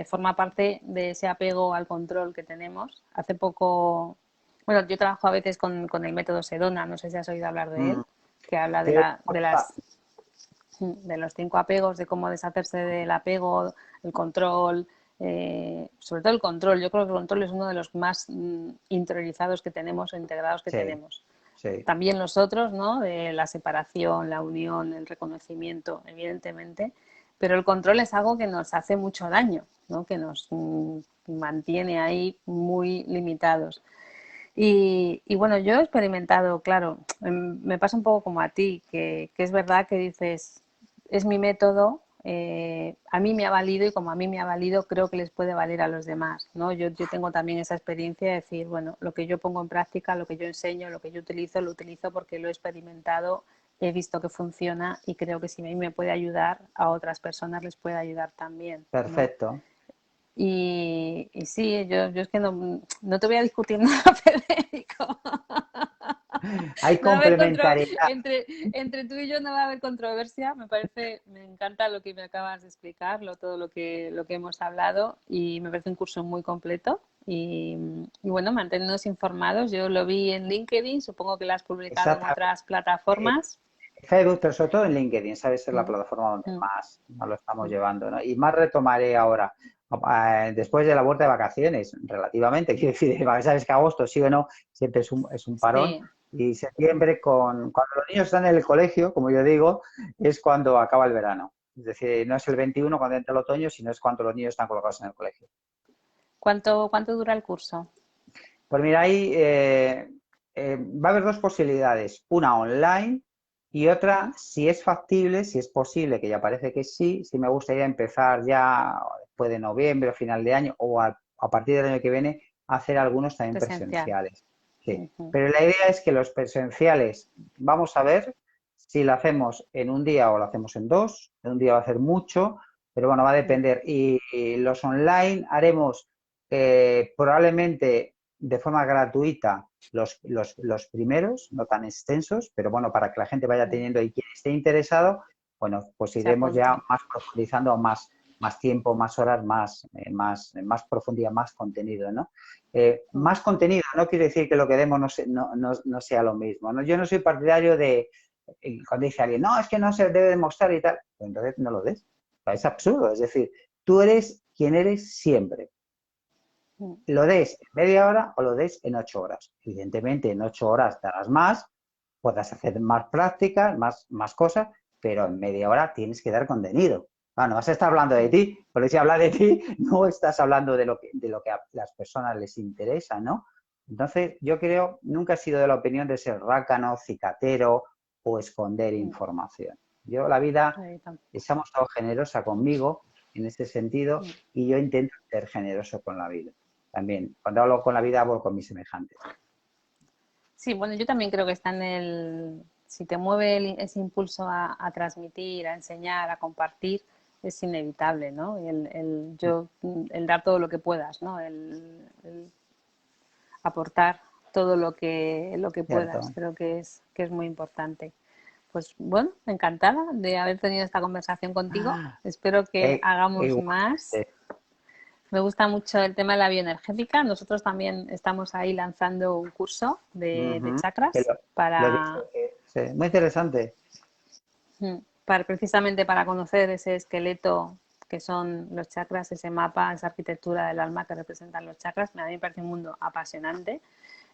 Forma parte de ese apego al control que tenemos. Hace poco, bueno, yo trabajo a veces con el método Sedona, no sé si has oído hablar de mm, él, que habla sí, de los 5 apegos, de cómo deshacerse del apego, el control, sobre todo el control. Yo creo que el control es uno de los más interiorizados que tenemos o integrados que sí, tenemos. sí. También los otros, ¿no? De la separación, la unión, el reconocimiento, evidentemente, pero el control es algo que nos hace mucho daño, ¿no? Que nos mantiene ahí muy limitados. Y bueno, yo he experimentado, claro, me pasa un poco como a ti, que es verdad que dices, es mi método, a mí me ha valido y como a mí me ha valido, creo que les puede valer a los demás, ¿no? Yo tengo también esa experiencia de decir, bueno, lo que yo pongo en práctica, lo que yo enseño, lo que yo utilizo, lo utilizo porque lo he experimentado, he visto que funciona y creo que si a mí me puede ayudar, a otras personas les puede ayudar también, ¿no? Perfecto. Y sí, yo es que no te voy a discutir nada, Federico. Hay No va a haber complementariedad. entre tú y yo no va a haber controversia. Me encanta lo que me acabas de explicar, todo lo que hemos hablado y me parece un curso muy completo. Y bueno, mantenernos informados. Yo lo vi en LinkedIn, supongo que lo has publicado en Exactamente. otras plataformas. Facebook, pero sobre todo en LinkedIn, ¿sabes? Es la Mm, plataforma donde mm, más lo estamos mm. llevando, ¿no? Y más retomaré ahora, después de la vuelta de vacaciones, relativamente. Quiero decir, sabes que agosto, sí o no, siempre es un parón. Sí, Y septiembre, cuando los niños están en el colegio, como yo digo, es cuando acaba el verano. Es decir, no es el 21 cuando entra el otoño, sino es cuando los niños están colocados en el colegio. ¿cuánto dura el curso? Pues mira, ahí va a haber dos posibilidades, una online y otra, Mm, si es factible, si es posible, que ya parece que sí, sí me gustaría empezar ya después de noviembre o final de año o a partir del año que viene a hacer algunos también presencial. presenciales. Sí, Ujú, pero la idea es que los presenciales, vamos a ver si lo hacemos en un día o lo hacemos en dos, en un día va a hacer mucho, pero bueno, va a mm, depender. Y los online haremos probablemente de forma gratuita los primeros, no tan extensos, pero bueno, para que la gente vaya mm. teniendo y quien esté interesado, bueno, pues Se iremos ya apunte. más profundizando, más tiempo, más horas, más profundidad, más contenido, ¿no? Mm, Más contenido no quiere decir que lo que demos no sea lo mismo, ¿no? Yo no soy partidario de, cuando dice alguien, no, es que no se debe demostrar y tal, pues entonces no lo des. Es absurdo, es decir, tú eres quien eres siempre, mm. lo des en media hora o lo des en 8 horas. Evidentemente, en 8 horas darás más, podrás hacer más prácticas, más cosas, pero en media hora tienes que dar contenido. Ah, no vas a estar hablando de Mm, ti, porque si hablas de ti, no estás hablando de lo que a las personas les interesa, ¿no? Entonces, yo creo, nunca he sido de la opinión de ser rácano, cicatero o esconder mm. información. Yo, la vida, Ahí tampoco. se ha mostrado generosa conmigo en ese sentido Mm. y yo intento ser generoso con la vida. También, cuando hablo con la vida, hablo con mis semejantes. Sí, bueno, yo también creo que está en el, si te mueve ese impulso a transmitir, a enseñar, a compartir, es inevitable, ¿no? Y el dar todo lo que puedas, ¿no? El aportar todo lo que puedas, ¿Cierto? creo que es muy importante. Pues bueno, encantada de haber tenido esta conversación contigo. Espero que hagamos más. Igualmente. Me gusta mucho el tema de la bioenergética. Nosotros también estamos ahí lanzando un curso de Ujú. Que chakras lo he visto, sí, muy interesante. precisamente para conocer ese esqueleto que son los chakras, ese mapa, esa arquitectura del alma que representan los chakras. A mí me parece un mundo apasionante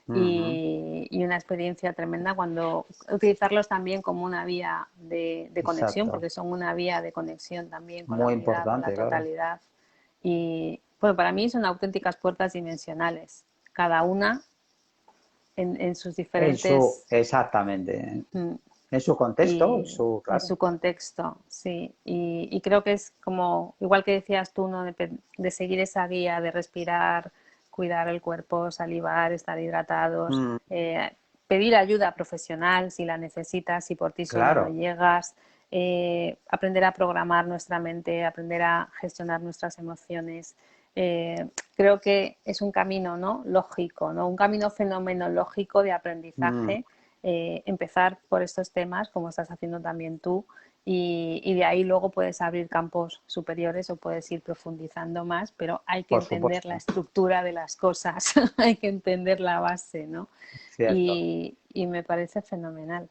Ujú. y una experiencia tremenda cuando utilizarlos también como una vía de conexión, Exacto. porque son una vía de conexión también con la Muy unidad, con la importante, claro. totalidad. Y bueno, para mí son auténticas puertas dimensionales, cada una en sus diferentes Exactamente. mm, En su contexto, y en claro. su contexto, sí. Y creo que es como, igual que decías tú, ¿no? De seguir esa guía, de respirar, cuidar el cuerpo, salivar, estar hidratados, Mm, pedir ayuda profesional si la necesitas, si por ti solo no claro, llegas, aprender a programar nuestra mente, aprender a gestionar nuestras emociones. Creo que es un camino, ¿no? Lógico, ¿no? Un camino fenomenológico de mm, aprendizaje, empezar por estos temas, como estás haciendo también tú, y de ahí luego puedes abrir campos superiores o puedes ir profundizando más, pero hay que por entender la supuesto, estructura de las cosas, hay que entender la base, ¿no? cierto. Y me parece fenomenal.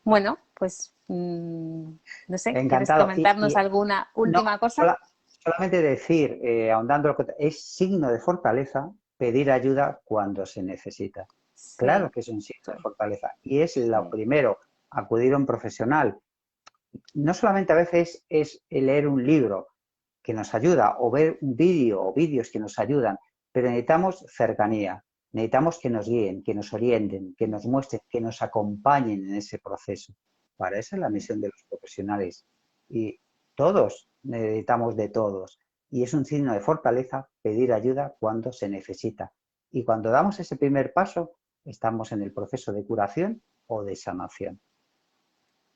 Bueno, pues no sé, ¿quieres Encantado. comentarnos alguna No, última cosa? solamente decir, ahondando, es signo de fortaleza pedir ayuda cuando se necesita. Claro Sí, que es un signo de fortaleza. Y es lo sí. primero, acudir a un profesional. No solamente a veces es el leer un libro que nos ayuda o ver un vídeo o vídeos que nos ayudan, pero necesitamos cercanía, necesitamos que nos guíen, que nos orienten, que nos muestren, que nos acompañen en ese proceso. Para esa es la misión de los profesionales. Y todos necesitamos de todos. Y es un signo de fortaleza pedir ayuda cuando se necesita. Y cuando damos ese primer paso, estamos en el proceso de curación o de sanación.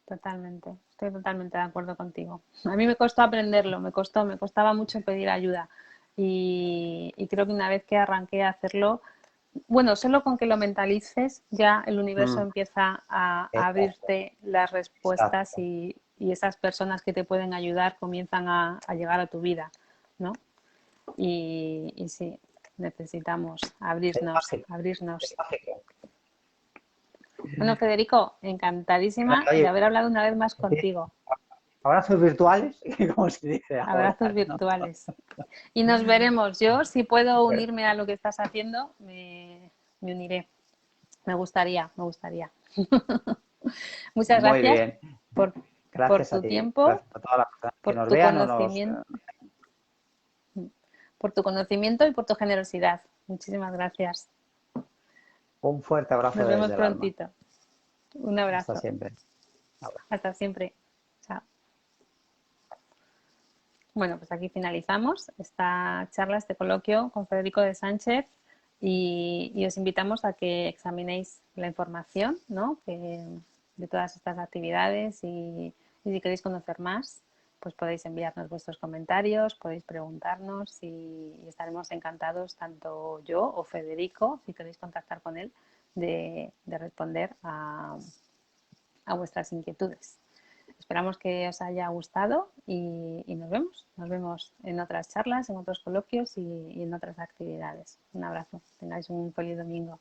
Totalmente, estoy totalmente de acuerdo contigo. A mí me costó aprenderlo, me costaba mucho pedir ayuda. y creo que una vez que arranqué a hacerlo, bueno, solo con que lo mentalices, ya el universo Mm, empieza a exacto, abrirte las respuestas exacto. y esas personas que te pueden ayudar comienzan a llegar a tu vida, ¿no? Y sí, necesitamos Es abrirnos, mágico, es abrirnos. mágico. Bueno, Federico, encantadísima de Oye, haber hablado una vez más contigo. abrazos virtuales, como se dice ahora, Abrazos ¿no? virtuales. Y nos veremos. Yo, si puedo unirme a lo que estás haciendo, me uniré. Me gustaría, me gustaría. Muchas Muy gracias bien. por, por Gracias a tu ti. tiempo, Gracias a todas las personas que por nos tu vean o nos... conocimiento, por tu conocimiento y por tu generosidad. Muchísimas gracias. Un fuerte abrazo Nos vemos desde el alma. prontito. Un Hasta abrazo. siempre. Abrazo. Hasta siempre. Chao. Bueno, pues aquí finalizamos esta charla, este coloquio con Federico de Sánchez y os invitamos a que examinéis la información, ¿no? De todas estas actividades y si queréis conocer más, pues podéis enviarnos vuestros comentarios, podéis preguntarnos y estaremos encantados, tanto yo o Federico, si queréis contactar con él, de responder a vuestras inquietudes. Esperamos que os haya gustado y nos vemos. Nos vemos en otras charlas, en otros coloquios y en otras actividades. Un abrazo. Tengáis un feliz domingo.